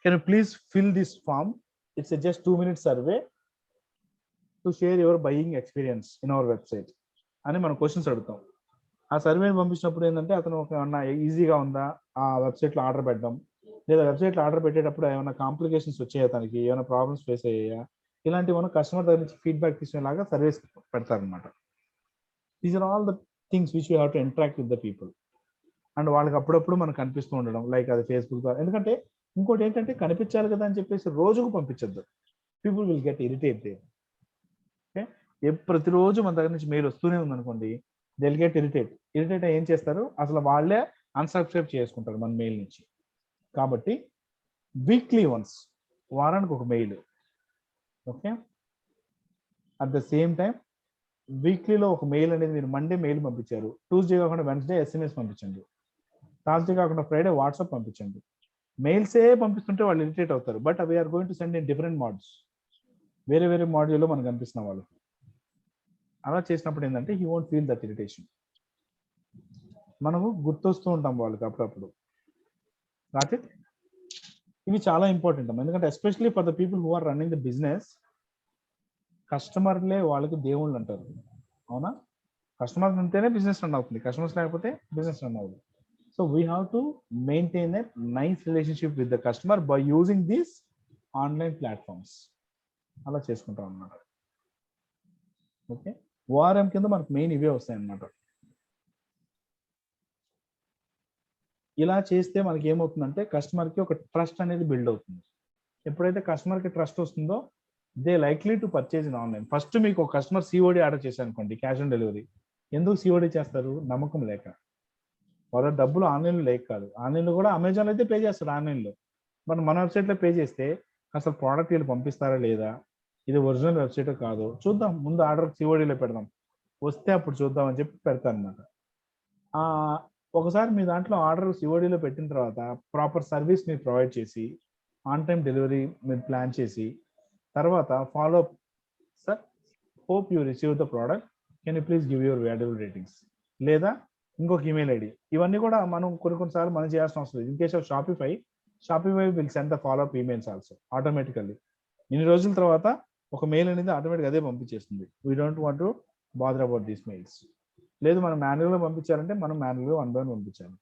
can you please fill this form, it's just 2 minute survey to share your buying experience in our website అని మనం క్వశ్చన్స్ అడుగుతాం. ఆ సర్వేని పంపించినప్పుడు ఏంటంటే అతను ఏమన్నా ఈజీగా ఉందా ఆ వెబ్సైట్లో ఆర్డర్ పెట్టడం, లేదా వెబ్సైట్లో ఆర్డర్ పెట్టేటప్పుడు ఏమైనా కాంప్లికేషన్స్ వచ్చాయా, తనకి ఏమైనా ప్రాబ్లమ్స్ ఫేస్ అయ్యాయా, ఇలాంటివి కస్టమర్ దగ్గర నుంచి ఫీడ్బ్యాక్ తీసుకునేలాగా సర్వేస్ పెడతారనమాట. These are all the things which you have to interact with the people. And వాళ్ళకి అప్పుడప్పుడు మనకు కనిపిస్తూ ఉండడం, లైక్ అది ఫేస్బుక్ ద్వారా. ఎందుకంటే ఇంకోటి ఏంటంటే కనిపించాలి కదా అని చెప్పేసి రోజుకు పంపించద్దు, people will get irritated. Okay, ప్రతిరోజు మన దగ్గర నుంచి మెయిల్ వస్తూనే ఉందనుకోండి, దే విల్ గెట్ ఇరిటేట్ ఏం చేస్తారు, అసలు వాళ్ళే అన్సబ్స్క్రైబ్ చేసుకుంటారు మన మెయిల్ నుంచి. కాబట్టి వీక్లీ వన్స్, వారానికి ఒక mail. Okay, at the same time వీక్లీలో ఒక మెయిల్ అనేది మీరు మండే మెయిల్ పంపించారు, ట్యూస్డే కాకుండా వెన్స్డే ఎస్ఎంఎస్ పంపించండి, థర్స్డే కాకుండా ఫ్రైడే వాట్సాప్ పంపించండి. మెయిల్సే పంపిస్తుంటే వాళ్ళు ఇరిటేట్ అవుతారు. But we're going to send in different modes, వేరే మాడ్యూల్లో మనకు కనిపిస్తున్న వాళ్ళు. అలా చేసినప్పుడు ఏంటంటే he won't feel that irritation. మనము గుర్తొస్తూ ఉంటాం వాళ్ళకి అప్పుడప్పుడు. నాట్ ఇట్, ఇవి చాలా ఇంపార్టెంట్ అమ్మా. ఎందుకంటే especially for the people who are running the business, కస్టమర్లే వాళ్ళకి దేవుళ్ళు అంటారు. అవునా? కస్టమర్స్ ఉంటేనే బిజినెస్ రన్ అవుతుంది, కస్టమర్స్ లేకపోతే బిజినెస్ రన్ అవుతుంది. So we have to maintain a nice relationship with the customer by using these online platforms. అలా చేసుకుంటాం అన్నమాట. ఓకే, ఓఆర్ఎం కింద మనకు మెయిన్ ఇవే వస్తాయి అన్నమాట. ఇలా చేస్తే మనకి ఏమవుతుందంటే కస్టమర్కి ఒక ట్రస్ట్ అనేది బిల్డ్ అవుతుంది. ఎప్పుడైతే కస్టమర్కి ట్రస్ట్ వస్తుందో they likely to purchase in online. First మీకు ఒక కస్టమర్ సిఓడి ఆర్డర్ చేశారు అనుకోండి, క్యాష్ ఆన్ డెలివరీ. ఎందుకు సిఓడి చేస్తారు? నమ్మకం లేక. వాళ్ళ డబ్బులు ఆన్లైన్లో లేక కాదు. ఆన్లైన్లో కూడా అమెజాన్ అయితే పే చేస్తారు ఆన్లైన్లో, బట్ మన వెబ్సైట్లో పే చేస్తే అసలు ప్రోడక్ట్ వీళ్ళు పంపిస్తారా లేదా, ఇది ఒరిజినల్ వెబ్సైట్ కాదు చూద్దాం, ముందు ఆర్డర్ సిఓడిలో పెడదాం, వస్తే అప్పుడు చూద్దాం అని చెప్పి పెడతారు అనమాట. ఒకసారి మీ దాంట్లో ఆర్డర్ సిఓడిలో పెట్టిన తర్వాత ప్రాపర్ సర్వీస్ మీరు ప్రొవైడ్ చేసి ఆన్ టైం డెలివరీ మీరు ప్లాన్ చేసి తర్వాత follow up, sir hope you receive the product, can you please give your valuable ratings, లేదా ఇంకొక ఈమెయిల్ ఐడి. ఇవన్నీ కూడా మనం కొన్నిసార్లు మనం చేయాల్సిన అవసరం లేదు. In case of Shopify will send the follow up emails also automatically. ఇన్ని రోజుల తర్వాత ఒక మెయిల్ అనేది ఆటోమేటిక్ అదే పంపించేస్తుంది. We don't want to bother about these mails. లేదు మనం మాన్యువల్గా పంపించాలంటే మనం మాన్యువల్గా 1 by 1 పంపించాలి.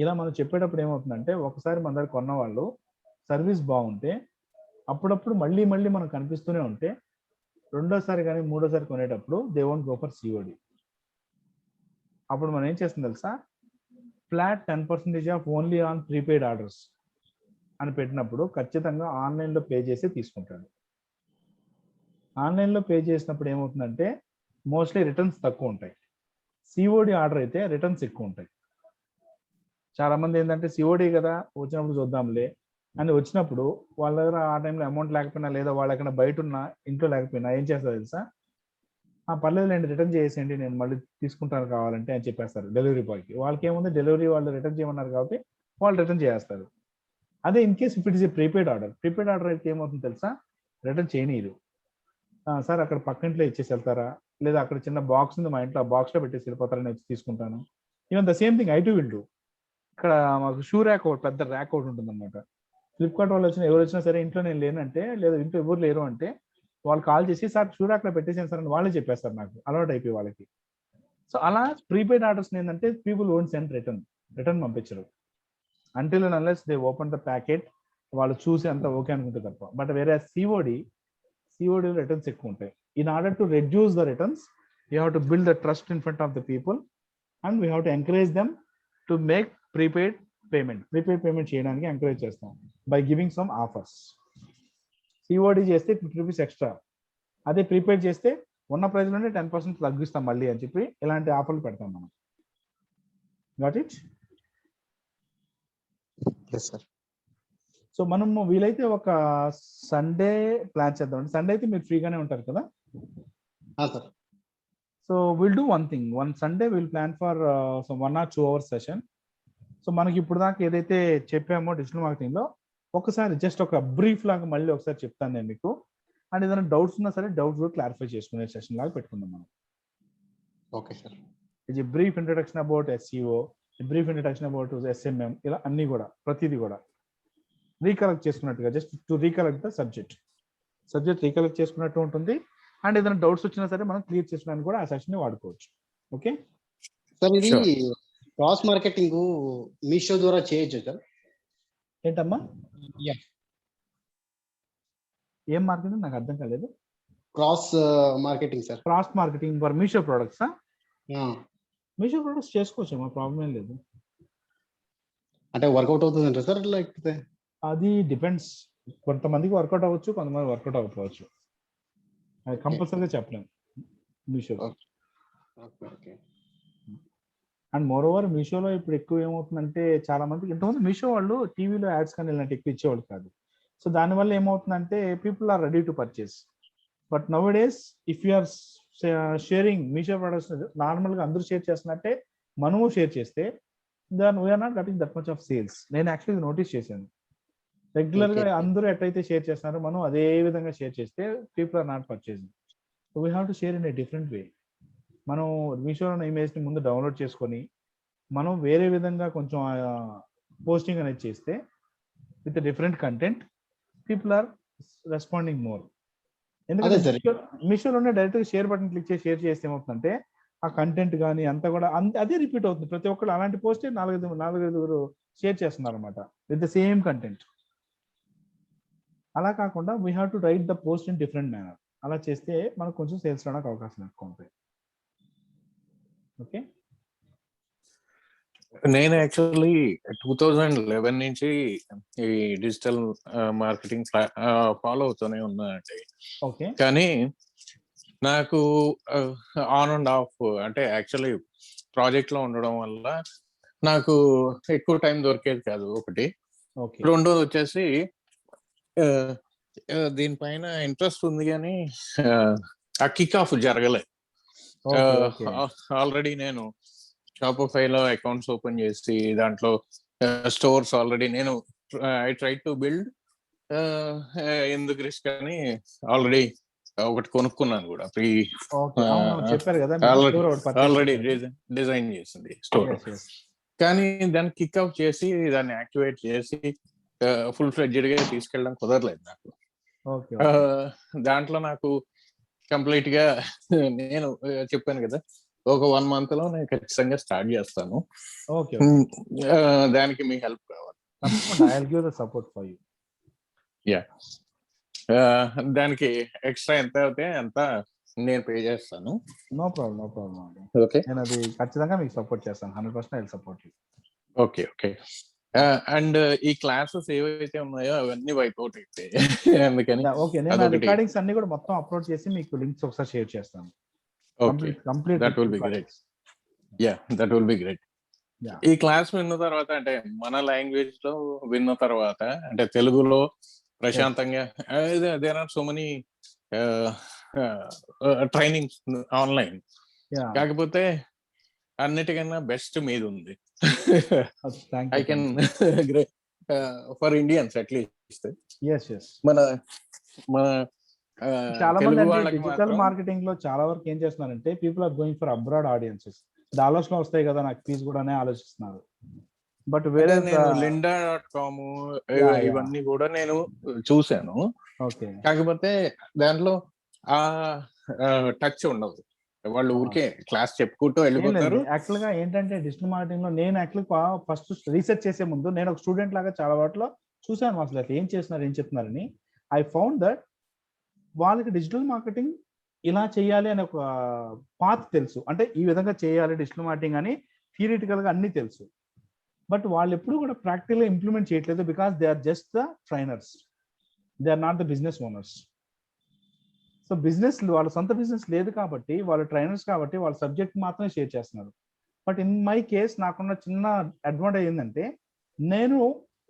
ఇలా మనం చెప్పేటప్పుడు ఏమవుతుందంటే ఒకసారి మన దగ్గర కొన్న వాళ్ళు సర్వీస్ బాగుంటే అప్పుడప్పుడు మళ్ళీ మనకు కనిపిస్తూనే ఉంటే రెండోసారి కానీ మూడోసారి కొనేటప్పుడు they won't go for COD. అప్పుడు మనం ఏం చేస్తుంది తెలుసా, flat 10% of only on prepaid orders అని పెట్టినప్పుడు ఖచ్చితంగా ఆన్లైన్లో పే చేసి తీసుకుంటాడు. ఆన్లైన్లో పే చేసినప్పుడు ఏమవుతుందంటే మోస్ట్లీ రిటర్న్స్ తక్కువ ఉంటాయి. సిఓడి ఆర్డర్ అయితే రిటర్న్స్ ఎక్కువ ఉంటాయి. చాలా మంది ఏంటంటే సిఓడి కదా వచ్చినప్పుడు చూద్దాంలే అని వచ్చినప్పుడు వాళ్ళ దగ్గర ఆ టైంలో అమౌంట్ లేకపోయినా లేదా వాళ్ళ ఎక్కడ బయట ఉన్నా ఇంట్లో లేకపోయినా ఏం చేస్తారు తెలుసా, పర్లేదులేండి రిటర్న్ చేసేయండి నేను మళ్ళీ తీసుకుంటాను కావాలంటే అని చెప్పేస్తారు డెలివరీ బాయ్కి. వాళ్ళకి ఏముంది, డెలివరీ వాళ్ళు రిటర్న్ చేయమన్నారు కాబట్టి వాళ్ళు రిటర్న్ చేస్తారు. అదే in case if it is a prepaid order అయితే ఏమవుతుంది తెలుసా, రిటర్న్ చేయనీరు. సార్ అక్కడ పక్కింట్లో ఇచ్చేసి వెళ్తారా, లేదా అక్కడ చిన్న బాక్స్ ఉంది మా ఇంట్లో, ఆ బాక్స్లో పెట్టేసి వెళ్ళిపోతారని వచ్చి తీసుకుంటాను. Even the same thing I to will do. ఇక్కడ మాకు షూ ర్యాక్ ఒకటి పెద్ద ర్యాక్ ఒకటి ఉంటుంది అనమాట. ఫ్లిప్కార్ట్ వాళ్ళు ఎవరు వచ్చినా సరే ఇంట్లో నేను లేనంటే లేదా ఇంట్లో ఎవరు లేరు అంటే వాళ్ళు కాల్ చేసి సార్ షూ ర్యాక్లో పెట్టేసాను సార్ అని వాళ్ళే చెప్పేస్తారు. నాకు అలవాటు అయిపోయి వాళ్ళకి. సో అలా ప్రీపెయిడ్ ఆర్డర్స్ ఏంటంటే పీపుల్ ఓంట్ సెండ్ రిటర్న్ పంపించరు until and unless they open the packet, వాళ్ళు చూసి అంత ఓకే అనుకుంటే తప్ప. బట్ వేరే సిఓడి రిటర్న్స్ ఎక్కువ ఉంటాయి. In order to reduce the returns you have to build the trust in front of the people and we have to encourage them to make prepaid payment చేయడానికి encourage చేస్తాం by giving some offers. COD చేస్తే ₹50 extra, అదే prepaid చేస్తే ఉన్న price లోనే 10% తగ్గిస్తాం మళ్ళీ అని చెప్పి ఇలాంటి ఆఫర్లు పెడతాం మనం. Got it? సో మనము వీలైతే ఒక సండే ప్లాన్ చేద్దాం. సండే అయితే మీరు ఫ్రీగానే ఉంటారు కదా? So will do one thing, one Sunday will plan for 1 or 2 hours session. So మనకి ఇప్పుడు దాకా ఏదైతే చెప్పామో డిజిటల్ మార్కెటింగ్ లో ఒకసారి జస్ట్ ఒక బ్రీఫ్ లాగా మళ్ళీ ఒకసారి చెప్తాను నేను మీకు. అండ్ ఏదైనా డౌట్స్ ఉన్నా సరే డౌట్స్ కూడా క్లారిఫై చేసుకునే సెషన్ లాగా పెట్టుకుందాం మనం. Okay sir. ఇది brief introduction about SEO, brief introduction about SMM, ఇలా అన్ని కూడా ప్రతిదీ కూడా రీకలెక్ట్ చేసుకున్నట్టుగా just to recollect the subject recollect చేసుకున్నట్టు ఉంటుంది. అండ్ ఏదైనా డౌట్స్ వచ్చినా సరే మనం క్లియర్ చేసుకోవడానికి కూడా ఆ సెషన్ ని వాడుకోవచ్చు. ఓకే సార్, ఇది క్రాస్ మార్కెటింగ్ మీషో ద్వారా చేయొచ్చు సార్? ఏంటమ్మా ఏం మార్కెటింగ్ నాకు అర్థం కాలేదు. Cross marketing sir. Cross marketing for Meesho products. Meesho products చేసుకోవచ్చు, మా ప్రాబ్లం ఏం లేదు. అంటే వర్కౌట్ అవుతుంది సార్ లేకపోతే? అది డిపెండ్స్, కొంతమందికి వర్కౌట్ అవ్వచ్చు, కొంతమంది వర్కౌట్ అవ్వకపోవచ్చు. అది కంపల్సరీగా చెప్పలేము మీషో. అండ్ మోర్ ఓవర్ మీషోలో ఇప్పుడు ఎక్కువ ఏమవుతుందంటే చాలా మందికి ఇంతకుముందు మీషో వాళ్ళు టీవీలో యాడ్స్ కానీ ఇలాంటి ఎక్కువ ఇచ్చేవాళ్ళు కాదు. సో దానివల్ల ఏమవుతుందంటే people are ready to purchase. But nowadays if you are sharing Meesho products నార్మల్గా అందరూ షేర్ చేస్తున్నట్టే మనము షేర్ చేస్తే then we're not getting that much of sales. నేను యాక్చువల్లీ నోటీస్ చేశాను, రెగ్యులర్ గా అందరూ ఎట్లయితే షేర్ చేస్తున్నారో మనం అదే విధంగా షేర్ చేస్తే people are not purchasing. So we have to share in a different way. మనం మీషోలో ఇమేజ్ ని ముందు డౌన్లోడ్ చేసుకొని మనం వేరే విధంగా కొంచెం పోస్టింగ్ అనేది చేస్తే with different content people are responding more. ఎందుకంటే మీషోలోనే డైరెక్ట్ షేర్ బటన్ క్లిక్ చేసి షేర్ చేస్తే ఏమవుతుందంటే ఆ కంటెంట్ కానీ అంతా కూడా అదే రిపీట్ అవుతుంది. ప్రతి ఒక్కరు అలాంటి పోస్టే 4-5 షేర్ చేస్తున్నారు అనమాట విత్ ద సేమ్ కంటెంట్. అలా కాకుండా we have to right the post in different manner. అలా చేస్తే మనకు కొంచెం సేల్స్ రావడానికి అవకాశం ఎక్కువ ఉంటాయి. ఓకే. నేను యాక్చువల్లీ 2011 నుంచి ఈ డిజిటల్ మార్కెటింగ్ ఫాలో అవుతూనే ఉన్నానండి. ఓకే. కానీ నాకు ఆన్ అండ్ ఆఫ్ అంటే యాక్చువల్లీ ప్రాజెక్ట్ లో ఉండడం వల్ల నాకు ఎక్కువ టైం దొరికేది కాదు ఒకటి. ఓకే. రెండోది వచ్చేసి దీనిపైన ఇంట్రెస్ట్ ఉంది కానీ ఆ కిక్ ఆఫ్ జరగలేదు. ఓకే. ఓకే. ఆల్రెడీ నేను షాపిఫైలో అకౌంట్స్ ఓపెన్ చేసి దాంట్లో స్టోర్స్ ఆల్రెడీ నేను ఐ ట్రై టు బిల్డ్ ఎందుకు రిస్క్ అని ఆల్రెడీ ఒకటి కొనుక్కున్నాను కూడా ప్రీ ఓకే. అవును చెప్పారు కదా మీరు ఆల్రెడీ స్టోర్ ఒకటి పర్చేస్ ఆల్రెడీ చేశారు. డిజైన్ చేసింది స్టోర్. Yes, yes. కానీ దాన్ని కిక్ అవుట్ చేసి దాన్ని యాక్టివేట్ చేసి ఫుల్ ఫ్లెడ్జెడ్ గా తీసుకెళ్ళడం కుదరలేదు నాకు. ఓకే. ఓకే. దాంట్లో నాకు కంప్లీట్ గా నేను చెప్పాను కదా ఒక 1 month లో నేను ఖచ్చితంగా స్టార్ట్ చేస్తాను. ఓకే. ఓకే. దానికి మీ హెల్ప్ కావాలి. తప్పకుండా I will give the support for you. Yeah దానికి ఎక్స్ట్రా ఎంత అవుతే అంత నేను పే చేస్తాను. నో ప్రాబ్లం, నో ప్రాబ్లం అండి. ఓకే. నేను అది ఖచ్చితంగా మీకు సపోర్ట్ చేస్తాను. 100% I will support you. Okay. Okay. And ఈ క్లాసెస్ ఏవైతే ఉన్నాయో అవన్నీ వైప్అవుట్ అయితాయి. అందుకని ఓకే. నేను ఆ అదొకటి. రికార్డింగ్స్ అన్ని కూడా మొత్తం అప్లోడ్ చేసి మీకు లింక్స్ ఒకసారి షేర్ చేస్తాను. Okay. Complete that will be great. Yeah that will be great. ఈ క్లాస్ విన్న తర్వాత అంటే మన లాంగ్వేజ్ లో విన్న తర్వాత అంటే తెలుగులో ప్రశాంతంగా there are so many trainings online. కాకపోతే అన్నిటికన్నా బెస్ట్ మీద ఉంది. I can for Indians at least. మన మన చాలా మంది తెలుగు అంటే వాళ్ళకి డిజిటల్ మాత్రం మార్కెటింగ్ లో చాలా వరకు ఏం చేస్తున్నారంటే people are going for abroad audiences. Dollars లో వస్తాయి కదా నాకు ఫీజు కూడా ఆలోచిస్తున్నారు. బట్ వేరే నేను linda.com ఇవన్నీ కూడా నేను చూశాను. ఓకే. కాకపోతే దాంట్లో ఆ టచ్ ఉండదు. వాళ్ళు ఊరికే క్లాస్ చెప్పుకుంటూ వెళ్ళిపోతారు. యాక్చువల్ గా ఏంటంటే డిజిటల్ మార్కెటింగ్ లో నేను యాక్చువల్గా ఫస్ట్ రీసెర్చ్ చేసే ముందు నేను ఒక స్టూడెంట్ లాగా చాలా వాటిలో చూసాను అసలు ఏం చేస్తున్నారు ఏం చెప్తున్నారని. ఐ ఫౌండ్ దట్ వాళ్ళకి డిజిటల్ మార్కెటింగ్ ఇలా చేయాలి అనే ఒక పాత్ తెలుసు, అంటే ఈ విధంగా చేయాలి డిజిటల్ మార్కెటింగ్ అని థియరిటికల్ గా అన్ని తెలుసు. బట్ వాళ్ళు ఎప్పుడు కూడా ప్రాక్టికల్ గా ఇంప్లిమెంట్ చేయట్లేదు. Because they are just the trainers, they are not the business owners. So business వాళ్ళ సొంత బిజినెస్ లేదు కాబట్టి వాళ్ళు ట్రైనర్స్ కాబట్టి వాళ్ళ సబ్జెక్ట్ మాత్రమే షేర్ చేస్తున్నారు. బట్ ఇన్ మై కేస్ నాకున్న చిన్న అడ్వాంటేజ్ ఏంటంటే నేను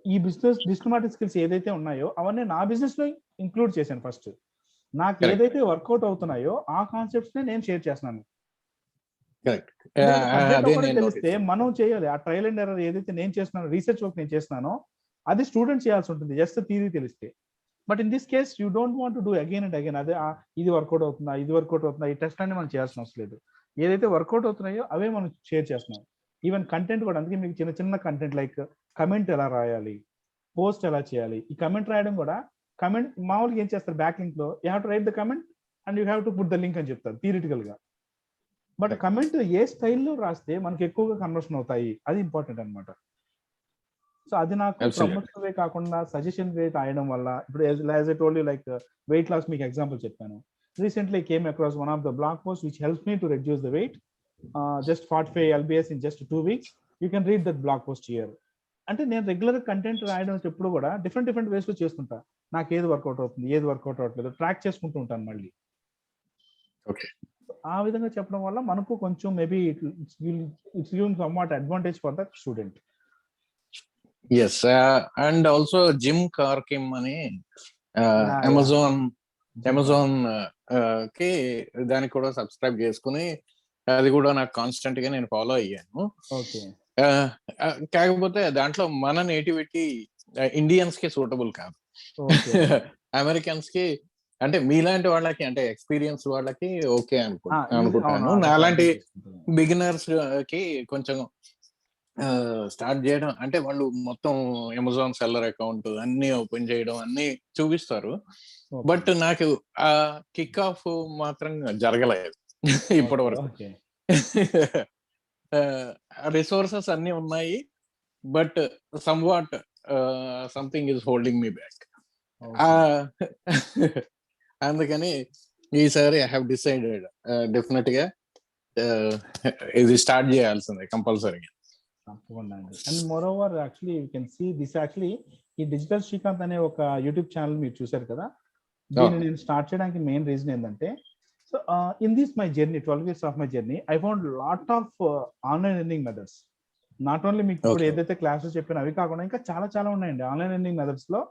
ఈ బిజినెస్ డిజిటల్ మార్కెటింగ్ స్కిల్స్ ఏదైతే ఉన్నాయో అవన్నీ నా బిజినెస్ లో ఇంక్లూడ్ చేశాను. ఫస్ట్ నాకు ఏదైతే వర్కౌట్ అవుతున్నాయో ఆ కాన్సెప్ట్స్ నే నేను షేర్ చేస్తున్నాను. తెలిస్తే మనం చేయాలి. ఆ ట్రయల్ అండ్ ఎర్రర్ ఏదైతే నేను చేస్తున్నానో రీసెర్చ్ వర్క్ నేను చేస్తున్నానో అది స్టూడెంట్ చేయాల్సి ఉంటుంది జస్ట్ థియరీ తెలిస్తే. But in this case you don't want to do again and again. అదే ఇది వర్కౌట్ అవుతుందా ఇది వర్కౌట్ అవుతుందా ఈ టెస్ట్ అన్ని మనం చేయాల్సిన అవసరం లేదు. ఏదైతే వర్కౌట్ అవుతున్నాయో అవే మనం షేర్ చేస్తున్నాం. ఈవెన్ కంటెంట్ కూడా అందుకే మీకు చిన్న చిన్న కంటెంట్ లైక్ కమెంట్ ఎలా రాయాలి, పోస్ట్ ఎలా చేయాలి. ఈ కమెంట్ రాయడం కూడా కమెంట్ మామూలుగా ఏం చేస్తారు బ్యాక్ లింక్ లో you have to right the comment and you have to put the link అని చెప్తారు థియరిటికల్ గా. బట్ కమెంట్ ఏ స్టైల్లో రాస్తే మనకి ఎక్కువగా కన్వర్షన్ అవుతాయి అది ఇంపార్టెంట్ అనమాట. సో అది నాకు ప్రమోషన్ వే కాకుండా సజెషన్ వే రాయడం వల్ల ఇప్పుడు as I told you like weight loss మీకు ఎగ్జాంపుల్ చెప్పాను. Recently came across one of the blog post which helps me to reduce the weight just 45 lbs in just 2 weeks. You can read that blog post here. అంటే నేను regular content రాయడం ఎప్పుడు కూడా different ways లో చేస్తుంటా. నాకు ఏది work out అవుతుంది ఏది వర్కౌట్ అవ్వట్లేదు ట్రాక్ చేసుకుంటూ ఉంటాను మళ్ళీ. ఆ విధంగా చెప్పడం వల్ల మనకు కొంచెం maybe it's giving somewhat advantage for the student. Yes and also జిమ్ కార్కిమ్ అని అమెజాన్ కి దానికి కూడా సబ్స్క్రైబ్ చేసుకుని అది కూడా నాకు కాన్స్టెంట్ గా నేను ఫాలో అయ్యాను. కాకపోతే దాంట్లో మన నేటివిటీ ఇండియన్స్ కి సూటబుల్ కాదు. అమెరికన్స్ కి అంటే మీలాంటి వాళ్ళకి అంటే ఎక్స్పీరియన్స్ వాళ్ళకి ఓకే అనుకుంటాను. నాలాంటి బిగినర్స్ కి కొంచెం స్టార్ట్ చేయడం అంటే వాళ్ళు మొత్తం అమెజాన్ సెల్లర్ అకౌంట్ అన్ని ఓపెన్ చేయడం అన్ని చూపిస్తారు. బట్ నాకు ఆ కిక్ ఆఫ్ మాత్రం జరగలేదు ఇప్పటి వరకు. రిసోర్సెస్ అన్ని ఉన్నాయి but somewhat something is holding me back. అందుకని ఈసారి ఐ హావ్ డిసైడెడ్ డెఫినెట్ గా ఇది స్టార్ట్ చేయాల్సిందే కంపల్సరీగా. తప్పకుండా అండి. And moreover actually you can see this actually ఈ డిజిటల్ శ్రీకాంత్ అనే ఒక యూట్యూబ్ ఛానల్ మీరు చూశారు కదా, దీన్ని నేను స్టార్ట్ చేయడానికి మెయిన్ రీజన్ ఏంటంటే, so in this my journey 12 years of my journey I found lot of online earning methods. Not only మీకు ఇప్పుడు ఏదైతే క్లాసెస్ చెప్పినా అవి కాకుండా ఇంకా చాలా ఉన్నాయండి ఆన్లైన్ ఎర్నింగ్ మెథడ్స్ లో,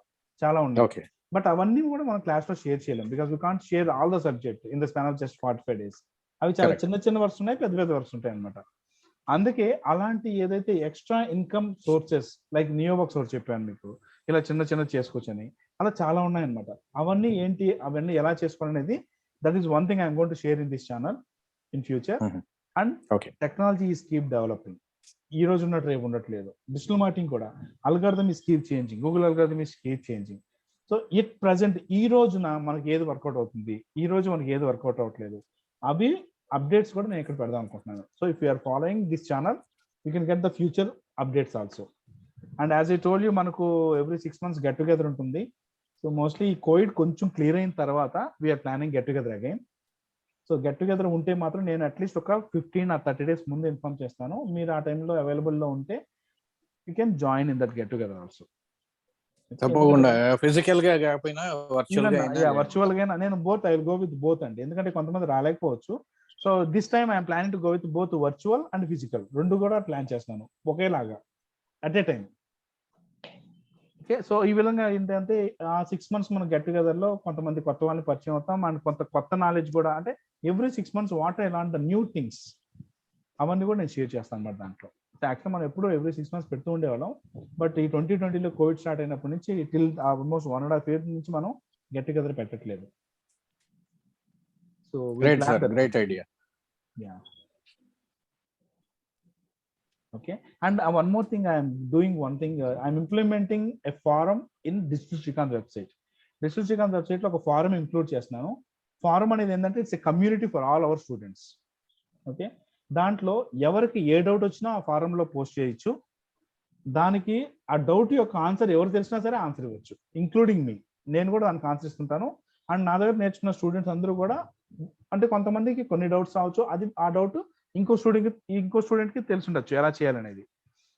చాలా ఉన్నాయి. బట్ అవన్నీ కూడా మనం క్లాస్ లో షేర్ చేయలేం, because we can't share all the subject in the span of just 45 days. అవి చాలా చిన్న వర్క్స్ ఉన్నాయి, పెద్ద వర్క్స్ ఉంటాయి అనమాట. అందుకే అలాంటి ఏదైతే ఎక్స్ట్రా ఇన్కమ్ సోర్సెస్ లైక్ నియోబాక్స్ ఒకటి చెప్పాను మీకు, ఇలా చిన్న చేసుకోవచ్చని, అలా చాలా ఉన్నాయన్నమాట. అవన్నీ ఏంటి, అవన్నీ ఎలా చేసుకోవాలనేది, that is one thing I'm going to share in this channel in future. And technology is keep developing. ఈ రోజు ఉన్నట్టు రేపు ఉండట్లేదు. డిజిటల్ మార్కెటింగ్ కూడా algorithm is keep changing, Google algorithm is keep changing. So it present ఈ రోజున మనకి ఏది వర్కౌట్ అవుతుంది, ఈ రోజు మనకి ఏది వర్కౌట్ అవ్వట్లేదు, అవి అప్డేట్స్ కూడా నేను ఇక్కడ పెడదాం అనుకుంటున్నాను. So if you are following this channel you can get the future updates also. And as I told you, మనకు ఎవ్రీ 6 months గెట్ టుగెదర్ ఉంటుంది. సో మోస్ట్లీ ఈ కోవిడ్ కొంచెం క్లియర్ అయిన తర్వాత we're planning get together again. So get together ఉంటే మాత్రం నేను at least ఒక 15 or 30 days ముందు ఇన్ఫార్మ్ చేస్తాను. మీరు ఆ టైంలో అవైలబుల్లో ఉంటే you can join in that get together also. తప్పకుండా ఫిజికల్ గా కాకపోయినా వర్చువల్ గా నేను both I will go with both అండి, ఎందుకంటే కొంతమంది రాలేకపోవచ్చు. So this time I'm planning to go with both virtual and physical, రెండు కూడా ప్లాన్ చేస్తున్నాను ఒకేలాగా at a time. Okay, so ఈ విధంగా ఏంటంటే ఆ 6 months మనం గెట్ టుగెదర్ లో కొంతమంది కొత్త వాళ్ళని పరిచయం అవుతాం, అండ్ కొత్త నాలెడ్జ్ కూడా, అంటే every 6 months what I learn the new things, అవన్నీ కూడా నేను షేర్ చేస్తాను అన్నమాట దాంట్లో. యాక్చువల్ మనం ఎప్పుడు ఎవ్రీ 6 months పెడుతూ ఉండేవాళ్ళం, బట్ ఈ 2020లో కోవిడ్ స్టార్ట్ అయినప్పటి నుంచి టిల్ ఆల్మోస్ట్ 1.5 years నుంచి మనం గెట్ టుగెదర్ పెట్టట్లేదు. So great idea. Yeah. Okay, and one more thing, I am doing one thing, I am implementing a forum in Digital Shrikant website. Digital Shrikant website లో ఒక forum include చేస్తున్నాను. Form అనేది ఏంటంటే it's a community for all our students. Okay, దాంట్లో ఎవరికి ఏ doubt వచ్చినా ఆ ఫారంలో పోస్ట్ చేయొచ్చు. దానికి ఆ డౌట్ యొక్క ఆన్సర్ ఎవరు తెలిసినా సరే ఆన్సర్ ఇవ్వచ్చు, ఇంక్లూడింగ్ మీ. నేను కూడా దానికి ఆన్సర్ ఇస్తుంటాను. అండ్ నా దగ్గర నేర్చుకున్న స్టూడెంట్స్ అందరూ కూడా, అంటే కొంతమందికి కొన్ని డౌట్స్ రావచ్చు, అది ఆ డౌట్ ఇంకో స్టూడెంట్ కి తెలిసి ఉండొచ్చు ఎలా చేయాలనేది.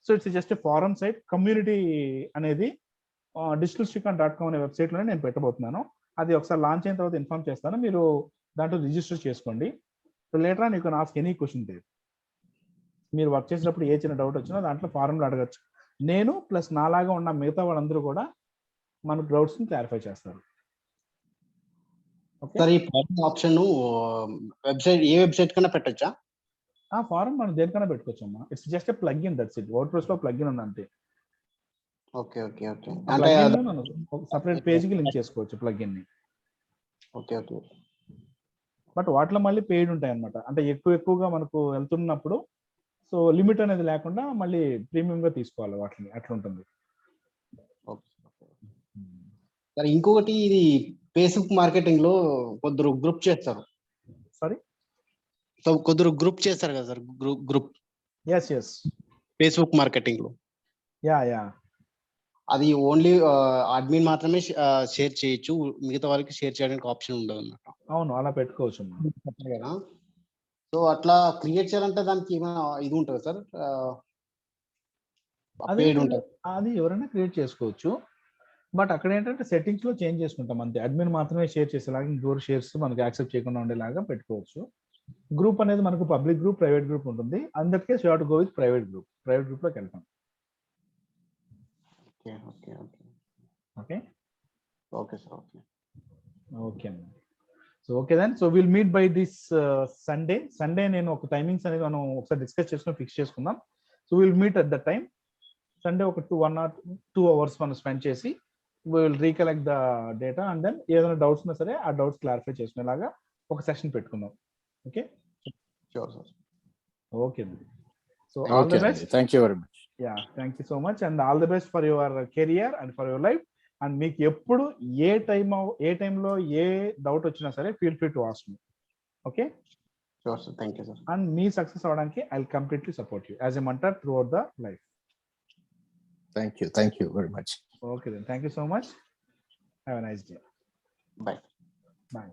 So it's just a forum site. Community అనేది digitalshrikant.com అనే వెబ్సైట్ లోనే నేను పెట్టబోతున్నాను. అది ఒకసారి లాంచ్ అయిన తర్వాత ఇన్ఫార్మ్ చేస్తాను, మీరు దాంట్లో రిజిస్టర్ చేసుకోండి. So later on you can ask any question there. మీరు వర్క్ చేసినప్పుడు ఏ చిన్న డౌట్ వచ్చినా దాంట్లో ఫారంలో అడగచ్చు. నేను ప్లస్ నాలాగా ఉన్న మిగతా వాళ్ళందరూ కూడా మన డౌట్స్ ని క్లారిఫై చేస్తారు. సార్, ఈ ఫారం ఆప్షన్ వెబ్సైట్ ఏ వెబ్సైట్ కన్నా పెట్టొచ్చా? ఆ ఫారం మనం దేనికైనా పెట్టుకోవచ్చు అమ్మా. It's just a plugin, that's it. WordPress లో ప్లగిన్ ఉంది అంతే. ఓకే ఓకే ఓకే, అంటే మనం సెపరేట్ పేజ్ కి లింక్ చేసుకోవచ్చు ప్లగిన్ ని. Okay okay. బట్ వాటిలో మళ్ళీ పెయిడ్ ఉంటాయి అన్నమాట. అంటే ఎక్కువగా మనకు వెళ్తున్నప్పుడు, సో లిమిట్ అనేది లేకుండా మళ్ళీ ప్రీమియం గా తీసుకోవాలి వాటిని, అట్లా ఉంటుంది. సరే, ఇంకొకటి, ఇది ఫేస్బుక్ మార్కెటింగ్ లో కొందరు గ్రూప్ చేస్తారు. సారీ, సో కొందరు గ్రూప్ చేస్తారు కదా sir, group. yes Facebook marketing లో. యా అది ఓన్లీ అడ్మిన్ మాత్రమే షేర్ చేయొచ్చు, మిగతా వాళ్ళకి షేర్ చేయడానికి ఆప్షన్ ఉండదు అన్నమాట. అవును, అలా పెట్టుకోవచ్చు కదా. సో అట్లా క్రియేట్ చేయాలంటే దానికి ఏమైనా ఇది ఉంటుంది సార్? అది ఎవరైనా క్రియేట్ చేసుకోవచ్చు. బట్ అక్కడ ఏంటంటే సెట్టింగ్స్ లో చేంజ్ చేసుకుంటాం అంతే. అడ్మిన్ మాత్రమే షేర్ చేసేలాగా, ఇంకోరు షేర్స్ మనకి యాక్సెప్ట్ చేయకుండా ఉండేలాగా పెట్టుకోవచ్చు. గ్రూప్ అనేది మనకు పబ్లిక్ గ్రూప్, ప్రైవేట్ గ్రూప్ ఉంటుంది. అందుకే you have to go with private group లోకి వెళ్తాం. Okay sir. So okay then. So will meet by this Sunday. నేను ఒక టైమింగ్స్ అనేది మనం ఒకసారి డిస్కస్ చేసుకుని ఫిక్స్ చేసుకుందాం. So will meet at the time Sunday. ఒక 1 or 2 hours మనం స్పెండ్ చేసి we will recollect the data, and then ఏదైనా డౌట్స్ ఉన్నా సరే ఆ డౌట్స్ క్లారిఫై చేసుకునేలాగా ఒక సెషన్ పెట్టుకుందాం. Okay, sure sir. Okay, so all the best. Thank you very much. Yeah, thank you so much, and all the best for your career and for your life. And మీకు ఎప్పుడు ఏ టైంలో ఏ doubt వచ్చినా సరే feel free to ask me. Okay, sure sir. Thank you sir. And మీ success అవడానికి I will completely support you as a mentor throughout the life. Thank you very much. Okay then, thank you so much. Have a nice day. Bye. Bye.